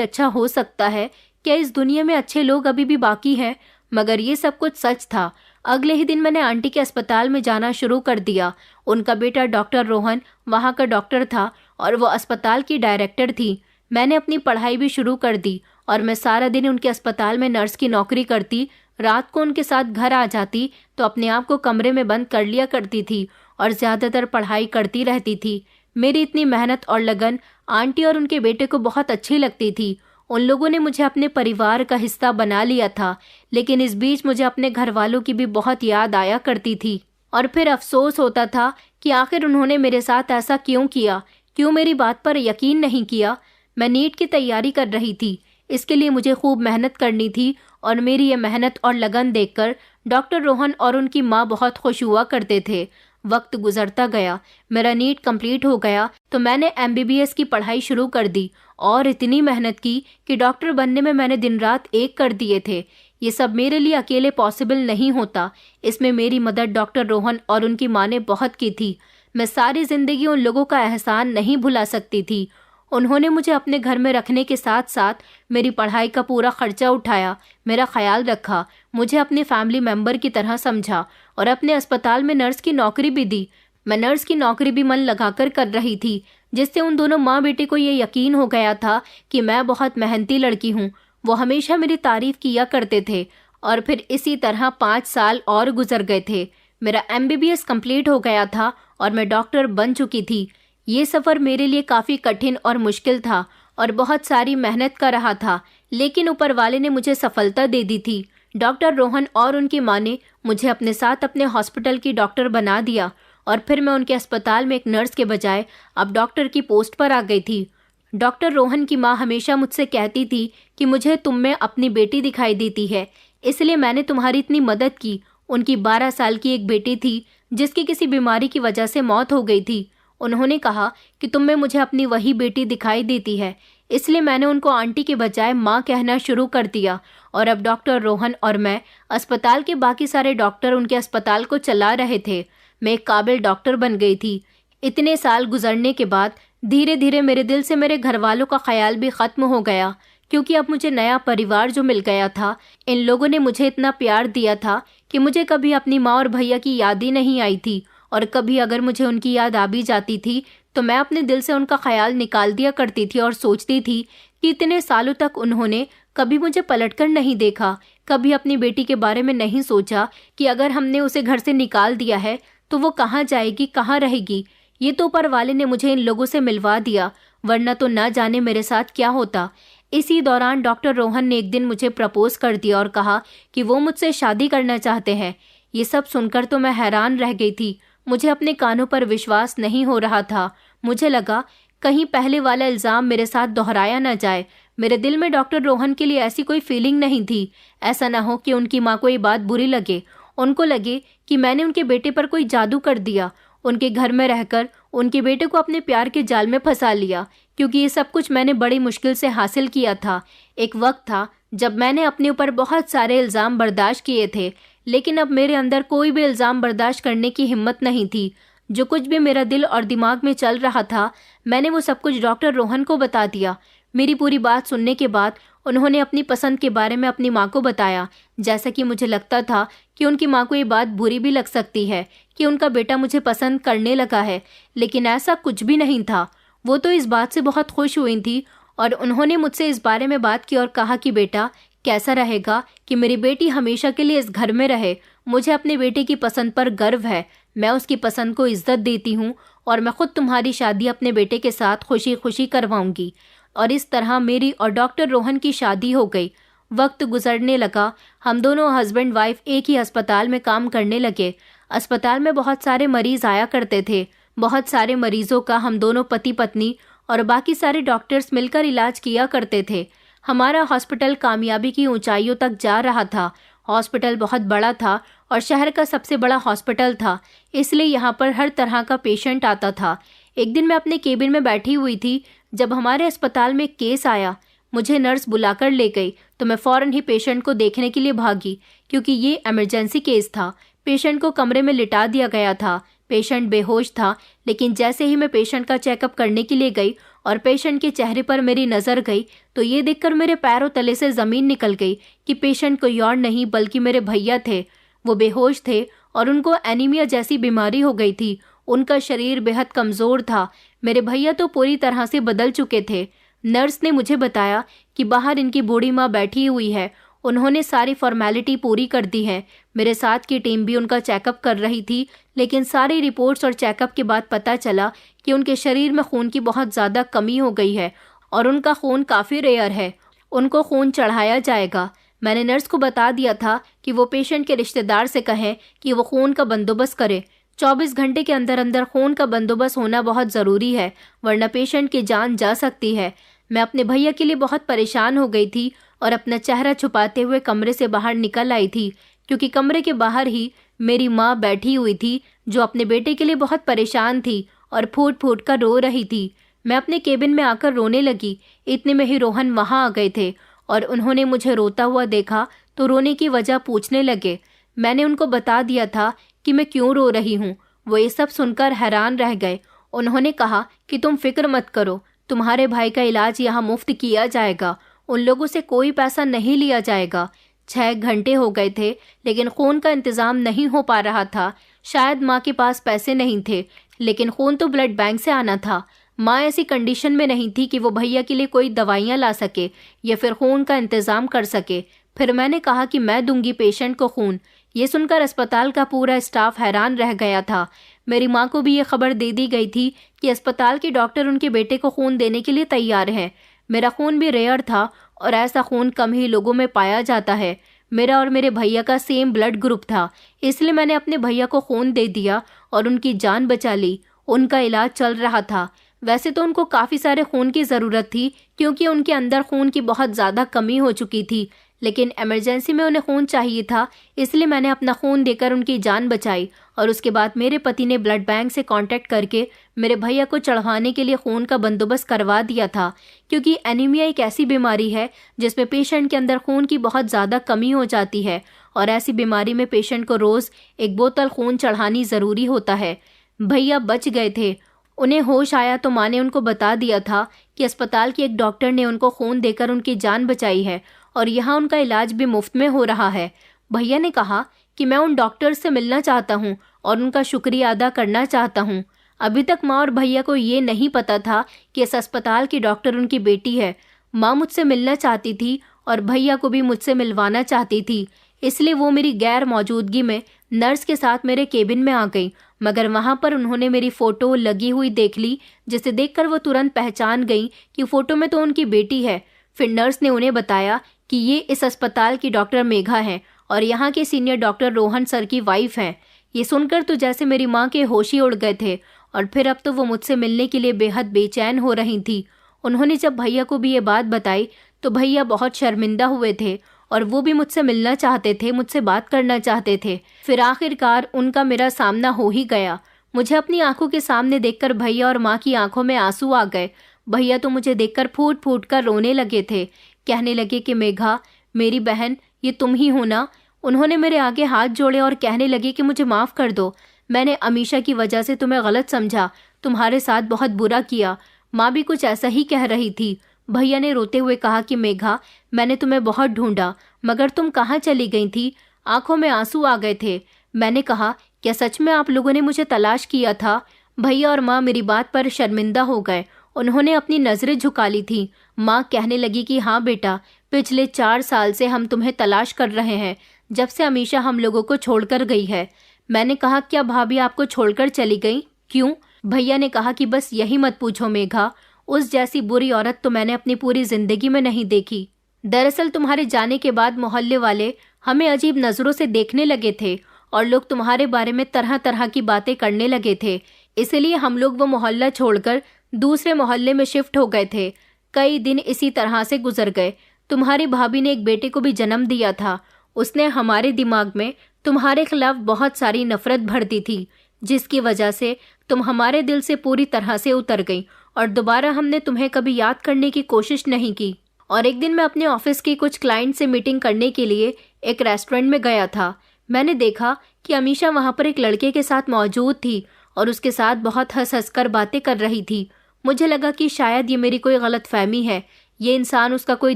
अच्छा हो सकता है? क्या इस दुनिया में अच्छे लोग अभी भी बाकी हैं? मगर ये सब कुछ सच था। अगले ही दिन मैंने आंटी के अस्पताल में जाना शुरू कर दिया। उनका बेटा डॉक्टर रोहन वहाँ का डॉक्टर था और वो अस्पताल की डायरेक्टर थी। मैंने अपनी पढ़ाई भी शुरू कर दी और मैं सारा दिन उनके अस्पताल में नर्स की नौकरी करती। रात को उनके साथ घर आ जाती तो अपने आप को कमरे में बंद कर लिया करती थी और ज़्यादातर पढ़ाई करती रहती थी। मेरी इतनी मेहनत और लगन आंटी और उनके बेटे को बहुत अच्छी लगती थी। उन लोगों ने मुझे अपने परिवार का हिस्सा बना लिया था, लेकिन इस बीच मुझे अपने घर वालों की भी बहुत याद आया करती थी और फिर अफसोस होता था कि आखिर उन्होंने मेरे साथ ऐसा क्यों किया, क्यों मेरी बात पर यकीन नहीं किया। मैं नीट की तैयारी कर रही थी, इसके लिए मुझे खूब मेहनत करनी थी और मेरी ये मेहनत और लगन देखकर डॉक्टर रोहन और उनकी माँ बहुत खुश हुआ करते थे। वक्त गुजरता गया, मेरा नीट कंप्लीट हो गया तो मैंने MBBS की पढ़ाई शुरू कर दी और इतनी मेहनत की कि डॉक्टर बनने में मैंने दिन रात एक कर दिए थे। ये सब मेरे लिए अकेले पॉसिबल नहीं होता। इसमें मेरी मदद डॉक्टर रोहन और उनकी माँ ने बहुत की थी। मैं सारी जिंदगी उन लोगों का एहसान नहीं भुला सकती थी। उन्होंने मुझे अपने घर में रखने के साथ साथ मेरी पढ़ाई का पूरा खर्चा उठाया, मेरा ख्याल रखा, मुझे अपने फैमिली मेंबर की तरह समझा और अपने अस्पताल में नर्स की नौकरी भी दी। मैं नर्स की नौकरी भी मन लगाकर कर रही थी, जिससे उन दोनों माँ बेटे को ये यकीन हो गया था कि मैं बहुत मेहनती लड़की हूँ। वो हमेशा मेरी तारीफ किया करते थे और फिर इसी तरह 5 साल और गुजर गए थे। मेरा MBBS कंप्लीट हो गया था और मैं डॉक्टर बन चुकी थी। ये सफ़र मेरे लिए काफ़ी कठिन और मुश्किल था और बहुत सारी मेहनत का रहा था, लेकिन ऊपर वाले ने मुझे सफलता दे दी थी। डॉक्टर रोहन और उनकी माँ ने मुझे अपने साथ अपने हॉस्पिटल की डॉक्टर बना दिया और फिर मैं उनके अस्पताल में एक नर्स के बजाय अब डॉक्टर की पोस्ट पर आ गई थी। डॉक्टर रोहन की माँ हमेशा मुझसे कहती थी कि मुझे तुम में अपनी बेटी दिखाई देती है, इसलिए मैंने तुम्हारी इतनी मदद की। उनकी 12 साल की एक बेटी थी जिसकी किसी बीमारी की वजह से मौत हो गई थी। उन्होंने कहा कि तुम में मुझे अपनी वही बेटी दिखाई देती है, इसलिए मैंने उनको आंटी के बजाय माँ कहना शुरू कर दिया और अब डॉक्टर रोहन और मैं, अस्पताल के बाकी सारे डॉक्टर उनके अस्पताल को चला रहे थे। मैं एक काबिल डॉक्टर बन गई थी। इतने साल गुजरने के बाद धीरे धीरे मेरे दिल से मेरे घर वालों का ख्याल भी खत्म हो गया, क्योंकि अब मुझे नया परिवार जो मिल गया था। इन लोगों ने मुझे इतना प्यार दिया था कि मुझे कभी अपनी माँ और भैया की याद ही नहीं आई थी, और कभी अगर मुझे उनकी याद आ भी जाती थी तो मैं अपने दिल से उनका ख्याल निकाल दिया करती थी और सोचती थी कि इतने सालों तक उन्होंने कभी मुझे पलटकर नहीं देखा, कभी अपनी बेटी के बारे में नहीं सोचा कि अगर हमने उसे घर से निकाल दिया है तो वो कहाँ जाएगी, कहाँ रहेगी। ये तो ऊपर वाले ने मुझे इन लोगों से मिलवा दिया, वरना तो ना जाने मेरे साथ क्या होता। इसी दौरान डॉक्टर रोहन ने एक दिन मुझे प्रपोज कर दिया और कहा कि वो मुझसे शादी करना चाहते हैं। ये सब सुनकर तो मैं हैरान रह गई थी। मुझे अपने कानों पर विश्वास नहीं हो रहा था। मुझे लगा कहीं पहले वाला इल्ज़ाम मेरे साथ दोहराया न जाए। मेरे दिल में डॉक्टर रोहन के लिए ऐसी कोई फीलिंग नहीं थी। ऐसा ना हो कि उनकी माँ को ये बात बुरी लगे, उनको लगे कि मैंने उनके बेटे पर कोई जादू कर दिया, उनके घर में रहकर उनके बेटे को अपने प्यार के जाल में फंसा लिया, क्योंकि ये सब कुछ मैंने बड़ी मुश्किल से हासिल किया था। एक वक्त था जब मैंने अपने ऊपर बहुत सारे इल्ज़ाम बर्दाश्त किए थे, लेकिन अब मेरे अंदर कोई भी इल्ज़ाम बर्दाश्त करने की हिम्मत नहीं थी। जो कुछ भी मेरा दिल और दिमाग में चल रहा था, मैंने वो सब कुछ डॉक्टर रोहन को बता दिया। मेरी पूरी बात सुनने के बाद उन्होंने अपनी पसंद के बारे में अपनी माँ को बताया। जैसा कि मुझे लगता था कि उनकी माँ को ये बात बुरी भी लग सकती है कि उनका बेटा मुझे पसंद करने लगा है, लेकिन ऐसा कुछ भी नहीं था। वो तो इस बात से बहुत खुश हुई थी और उन्होंने मुझसे इस बारे में बात की और कहा कि बेटा, कैसा रहेगा कि मेरी बेटी हमेशा के लिए इस घर में रहे। मुझे अपने बेटे की पसंद पर गर्व है, मैं उसकी पसंद को इज्जत देती हूँ और मैं खुद तुम्हारी शादी अपने बेटे के साथ खुशी खुशी करवाऊंगी। और इस तरह मेरी और डॉक्टर रोहन की शादी हो गई। वक्त गुजरने लगा, हम दोनों हस्बैंड वाइफ एक ही अस्पताल में काम करने लगे। अस्पताल में बहुत सारे मरीज आया करते थे। बहुत सारे मरीजों का हम दोनों पति पत्नी और बाकी सारे डॉक्टर्स मिलकर इलाज किया करते थे। हमारा हॉस्पिटल कामयाबी की ऊंचाइयों तक जा रहा था। हॉस्पिटल बहुत बड़ा था और शहर का सबसे बड़ा हॉस्पिटल था, इसलिए यहाँ पर हर तरह का पेशेंट आता था। एक दिन मैं अपने केबिन में बैठी हुई थी जब हमारे अस्पताल में केस आया। मुझे नर्स बुलाकर ले गई तो मैं फ़ौरन ही पेशेंट को देखने के लिए भागी, क्योंकि ये इमरजेंसी केस था। पेशेंट को कमरे में लिटा दिया गया था। पेशेंट बेहोश था, लेकिन जैसे ही मैं पेशेंट का चेकअप करने के लिए गई और पेशेंट के चेहरे पर मेरी नज़र गई तो ये देखकर मेरे पैरों तले से ज़मीन निकल गई कि पेशेंट कोई और नहीं बल्कि मेरे भैया थे। वो बेहोश थे और उनको एनीमिया जैसी बीमारी हो गई थी। उनका शरीर बेहद कमज़ोर था। मेरे भैया तो पूरी तरह से बदल चुके थे। नर्स ने मुझे बताया कि बाहर इनकी बूढ़ी माँ बैठी हुई है। उन्होंने सारी फॉर्मेलिटी पूरी कर दी है। मेरे साथ की टीम भी उनका चेकअप कर रही थी, लेकिन सारी रिपोर्ट्स और चेकअप के बाद पता चला कि उनके शरीर में खून की बहुत ज़्यादा कमी हो गई है और उनका खून काफ़ी रेयर है। उनको खून चढ़ाया जाएगा। मैंने नर्स को बता दिया था कि वो पेशेंट के रिश्तेदार से कहें कि वो खून का बंदोबस्त करे। 24 घंटे के अंदर अंदर खून का बंदोबस्त होना बहुत ज़रूरी है, वरना पेशेंट की जान जा सकती है। मैं अपने भैया के लिए बहुत परेशान हो गई थी और अपना चेहरा छुपाते हुए कमरे से बाहर निकल आई थी, क्योंकि कमरे के बाहर ही मेरी माँ बैठी हुई थी, जो अपने बेटे के लिए बहुत परेशान थी और फूट फूट कर रो रही थी। मैं अपने केबिन में आकर रोने लगी। इतने में ही रोहन वहाँ आ गए थे और उन्होंने मुझे रोता हुआ देखा तो रोने की वजह पूछने लगे। मैंने उनको बता दिया था कि मैं क्यों रो रही हूँ। वो ये सब सुनकर हैरान रह गए। उन्होंने कहा कि तुम फिक्र मत करो, तुम्हारे भाई का इलाज यहाँ मुफ्त किया जाएगा, उन लोगों से कोई पैसा नहीं लिया जाएगा। 6 घंटे हो गए थे लेकिन खून का इंतजाम नहीं हो पा रहा था। शायद माँ के पास पैसे नहीं थे, लेकिन खून तो ब्लड बैंक से आना था। माँ ऐसी कंडीशन में नहीं थी कि वो भैया के लिए कोई दवाइयाँ ला सके या फिर खून का इंतजाम कर सके। फिर मैंने कहा कि मैं दूंगी पेशेंट को खून। ये सुनकर अस्पताल का पूरा स्टाफ हैरान रह गया था। मेरी माँ को भी ये खबर दे दी गई थी कि अस्पताल के डॉक्टर उनके बेटे को खून देने के लिए तैयार हैं। मेरा खून भी रेयर था और ऐसा खून कम ही लोगों में पाया जाता है। मेरा और मेरे भैया का सेम ब्लड ग्रुप था, इसलिए मैंने अपने भैया को खून दे दिया और उनकी जान बचा ली। उनका इलाज चल रहा था। वैसे तो उनको काफ़ी सारे खून की ज़रूरत थी, क्योंकि उनके अंदर खून की बहुत ज़्यादा कमी हो चुकी थी, लेकिन इमरजेंसी में उन्हें खून चाहिए था, इसलिए मैंने अपना खून देकर उनकी जान बचाई। और उसके बाद मेरे पति ने ब्लड बैंक से कांटेक्ट करके मेरे भैया को चढ़वाने के लिए खून का बंदोबस्त करवा दिया था, क्योंकि एनीमिया एक ऐसी बीमारी है जिसमें पेशेंट के अंदर खून की बहुत ज़्यादा कमी हो जाती है और ऐसी बीमारी में पेशेंट को रोज़ 1 बोतल खून चढ़ानी ज़रूरी होता है। भैया बच गए थे। उन्हें होश आया तो माँ ने उनको बता दिया था कि अस्पताल के एक डॉक्टर ने उनको खून देकर उनकी जान बचाई है और यहाँ उनका इलाज भी मुफ्त में हो रहा है। भैया ने कहा कि मैं उन डॉक्टर से मिलना चाहता हूँ और उनका शुक्रिया अदा करना चाहता हूँ। अभी तक माँ और भैया को ये नहीं पता था कि इस अस्पताल की डॉक्टर उनकी बेटी है। माँ मुझसे मिलना चाहती थी और भैया को भी मुझसे मिलवाना चाहती थी, इसलिए वो मेरी गैर मौजूदगी में नर्स के साथ मेरे केबिन में आ गई। मगर वहाँ पर उन्होंने मेरी फ़ोटो लगी हुई देख ली, जिसे देखकर वो तुरंत पहचान गई कि फ़ोटो में तो उनकी बेटी है। फिर नर्स ने उन्हें बताया कि ये इस अस्पताल की डॉक्टर मेघा हैं और यहाँ के सीनियर डॉक्टर रोहन सर की वाइफ हैं। ये सुनकर तो जैसे मेरी माँ के होश ही उड़ गए थे और फिर अब तो वो मुझसे मिलने के लिए बेहद बेचैन हो रही थी। उन्होंने जब भैया को भी ये बात बताई तो भैया बहुत शर्मिंदा हुए थे और वो भी मुझसे मिलना चाहते थे, मुझसे बात करना चाहते थे। फिर आखिरकार उनका मेरा सामना हो ही गया। मुझे अपनी आंखों के सामने देखकर भैया और माँ की आंखों में आंसू आ गए। भैया तो मुझे देखकर फूट फूट कर रोने लगे थे। कहने लगे कि मेघा, मेरी बहन, ये तुम ही हो ना। उन्होंने मेरे आगे हाथ जोड़े और कहने लगे कि मुझे माफ़ कर दो, मैंने अमीशा की वजह से तुम्हें गलत समझा, तुम्हारे साथ बहुत बुरा किया। माँ भी कुछ ऐसा ही कह रही थी। भैया ने रोते हुए कहा कि मेघा, मैंने तुम्हें बहुत ढूंढा, मगर तुम कहाँ चली गई थी। आंखों में आंसू आ गए थे। मैंने कहा, क्या सच में आप लोगों ने मुझे तलाश किया था। भैया और माँ मेरी बात पर शर्मिंदा हो गए। उन्होंने अपनी नज़रें झुका ली थी। माँ कहने लगी कि हाँ बेटा, पिछले 4 साल से हम तुम्हें तलाश कर रहे हैं, जब से अमीशा हम लोगों को छोड़कर गई है। मैंने कहा, क्या भाभी आपको छोड़कर चली गई, क्यों। भैया ने कहा कि बस यही मत पूछो मेघा, उस जैसी बुरी औरत तो मैंने अपनी पूरी जिंदगी में नहीं देखी। दरअसल तुम्हारे जाने के बाद मोहल्ले वाले हमें अजीब नज़रों से देखने लगे थे और लोग तुम्हारे बारे में तरह तरह की बातें करने लगे थे। इसलिए हम लोग वो मोहल्ला छोड़कर दूसरे मोहल्ले में शिफ्ट हो गए थे। कई दिन इसी तरह से गुजर गए। तुम्हारी भाभी ने एक बेटे को भी जन्म दिया था। उसने हमारे दिमाग में तुम्हारे खिलाफ बहुत सारी नफरत भर दी थी, जिसकी वजह से तुम हमारे दिल से पूरी तरह से उतर गई और दोबारा हमने तुम्हें कभी याद करने की कोशिश नहीं की। और एक दिन मैं अपने ऑफिस के कुछ क्लाइंट से मीटिंग करने के लिए एक रेस्टोरेंट में गया था। मैंने देखा कि अमीशा वहाँ पर एक लड़के के साथ मौजूद थी और उसके साथ बहुत हंस हंस कर बातें कर रही थी। मुझे लगा कि शायद ये मेरी कोई गलतफहमी है, ये इंसान उसका कोई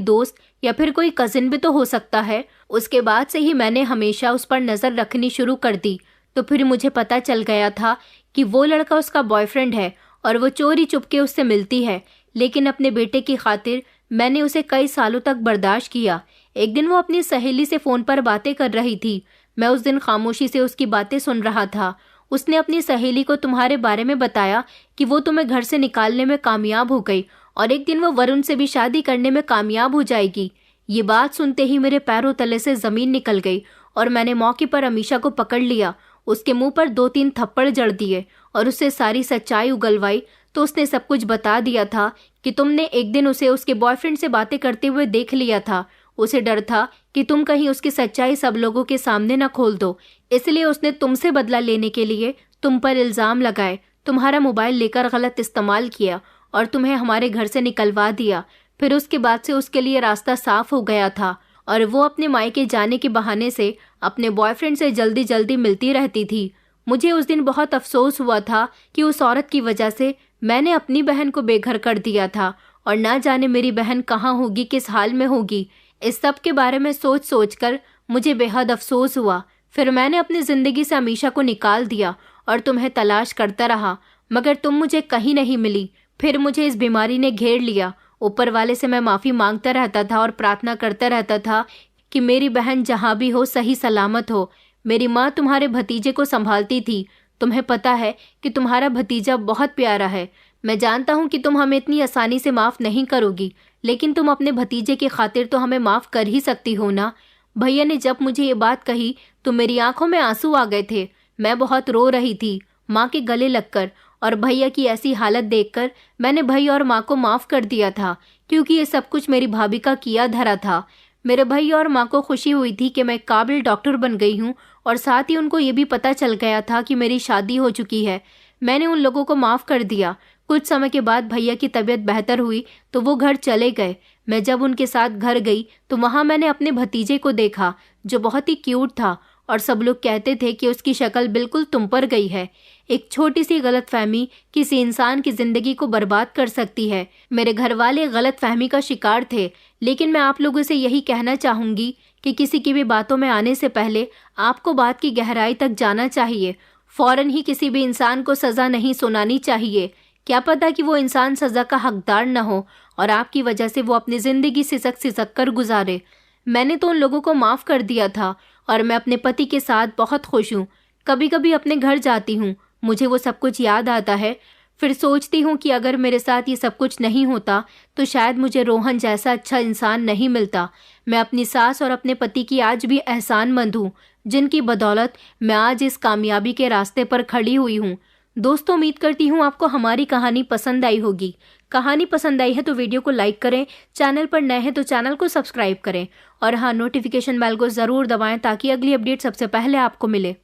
दोस्त या फिर कोई कजिन भी तो हो सकता है। उसके बाद से ही मैंने हमेशा उस पर नज़र रखनी शुरू कर दी। तो फिर मुझे पता चल गया था कि वो लड़का उसका बॉयफ्रेंड है और वो चोरी चुपके उससे मिलती है, लेकिन अपने बेटे की खातिर मैंने उसे कई सालों तक बर्दाश्त किया। एक दिन वो अपनी सहेली से फ़ोन पर बातें कर रही थी। मैं उस दिन खामोशी से उसकी बातें सुन रहा था। उसने अपनी सहेली को तुम्हारे बारे में बताया कि वो तुम्हें घर से निकालने में कामयाब हो गई और एक दिन वो वरुण से भी शादी करने में कामयाब हो जाएगी। ये बात सुनते ही मेरे पैरों तले से ज़मीन निकल गई और मैंने मौके पर अमीशा को पकड़ लिया, उसके मुंह पर 2-3 थप्पड़ जड़ दिए और उससे सारी सच्चाई उगलवाई। तो उसने सब कुछ बता दिया था कि तुमने एक दिन उसे उसके बॉयफ्रेंड से बातें करते हुए देख लिया था। उसे डर था कि तुम कहीं उसकी सच्चाई सब लोगों के सामने न खोल दो, इसलिए उसने तुमसे बदला लेने के लिए तुम पर इल्ज़ाम लगाए, तुम्हारा मोबाइल लेकर गलत इस्तेमाल किया और तुम्हें हमारे घर से निकलवा दिया। फिर उसके बाद से उसके लिए रास्ता साफ हो गया था और वो अपने मायके जाने के बहाने से अपने बॉयफ्रेंड से जल्दी जल्दी मिलती रहती थी। मुझे उस दिन बहुत अफसोस हुआ था कि उस औरत की वजह से मैंने अपनी बहन को बेघर कर दिया था और ना जाने मेरी बहन कहाँ होगी, किस हाल में होगी। इस सब के बारे में सोच सोच कर मुझे बेहद अफसोस हुआ। फिर मैंने अपनी ज़िंदगी से अमीशा को निकाल दिया और तुम्हें तलाश करता रहा, मगर तुम मुझे कहीं नहीं मिली। फिर मुझे इस बीमारी ने घेर लिया। ऊपर वाले से मैं माफ़ी मांगता रहता था और प्रार्थना करता रहता था कि मेरी बहन जहाँ भी हो सही सलामत हो। मेरी माँ तुम्हारे भतीजे को संभालती थी। तुम्हें पता है कि तुम्हारा भतीजा बहुत प्यारा है। मैं जानता हूँ कि तुम हमें इतनी आसानी से माफ़ नहीं करोगी, लेकिन तुम अपने भतीजे की खातिर तो हमें माफ़ कर ही सकती हो ना। भैया ने जब मुझे ये बात कही तो मेरी आंखों में आंसू आ गए थे। मैं बहुत रो रही थी माँ के गले लगकर, और भैया की ऐसी हालत देखकर मैंने भैया और माँ को माफ़ कर दिया था, क्योंकि ये सब कुछ मेरी भाभी का किया धरा था। मेरे भैया और माँ को खुशी हुई थी कि मैं काबिल डॉक्टर बन गई हूँ, और साथ ही उनको ये भी पता चल गया था कि मेरी शादी हो चुकी है। मैंने उन लोगों को माफ़ कर दिया। कुछ समय के बाद भैया की तबीयत बेहतर हुई तो वो घर चले गए। मैं जब उनके साथ घर गई तो वहाँ मैंने अपने भतीजे को देखा, जो बहुत ही क्यूट था, और सब लोग कहते थे कि उसकी शक्ल बिल्कुल तुम पर गई है। एक छोटी सी गलतफहमी किसी इंसान की ज़िंदगी को बर्बाद कर सकती है। मेरे घर वाले गलतफहमी का शिकार थे, लेकिन मैं आप लोगों से यही कहना चाहूँगी कि किसी की भी बातों में आने से पहले आपको बात की गहराई तक जाना चाहिए। फौरन ही किसी भी इंसान को सज़ा नहीं सुनानी चाहिए। क्या पता कि वो इंसान सज़ा का हकदार न हो और आपकी वजह से वो अपनी ज़िंदगी सिसक सिसक कर गुजारे। मैंने तो उन लोगों को माफ़ कर दिया था और मैं अपने पति के साथ बहुत खुश हूँ। कभी कभी अपने घर जाती हूँ, मुझे वो सब कुछ याद आता है। फिर सोचती हूँ कि अगर मेरे साथ ये सब कुछ नहीं होता तो शायद मुझे रोहन जैसा अच्छा इंसान नहीं मिलता। मैं अपनी सास और अपने पति की आज भी एहसानमंद हूँ, जिनकी बदौलत मैं आज इस कामयाबी के रास्ते पर खड़ी हुई हूँ। दोस्तों, उम्मीद करती हूँ आपको हमारी कहानी पसंद आई होगी। कहानी पसंद आई है तो वीडियो को लाइक करें, चैनल पर नए हैं तो चैनल को सब्सक्राइब करें, और हाँ, नोटिफिकेशन बेल को ज़रूर दबाएं ताकि अगली अपडेट सबसे पहले आपको मिले।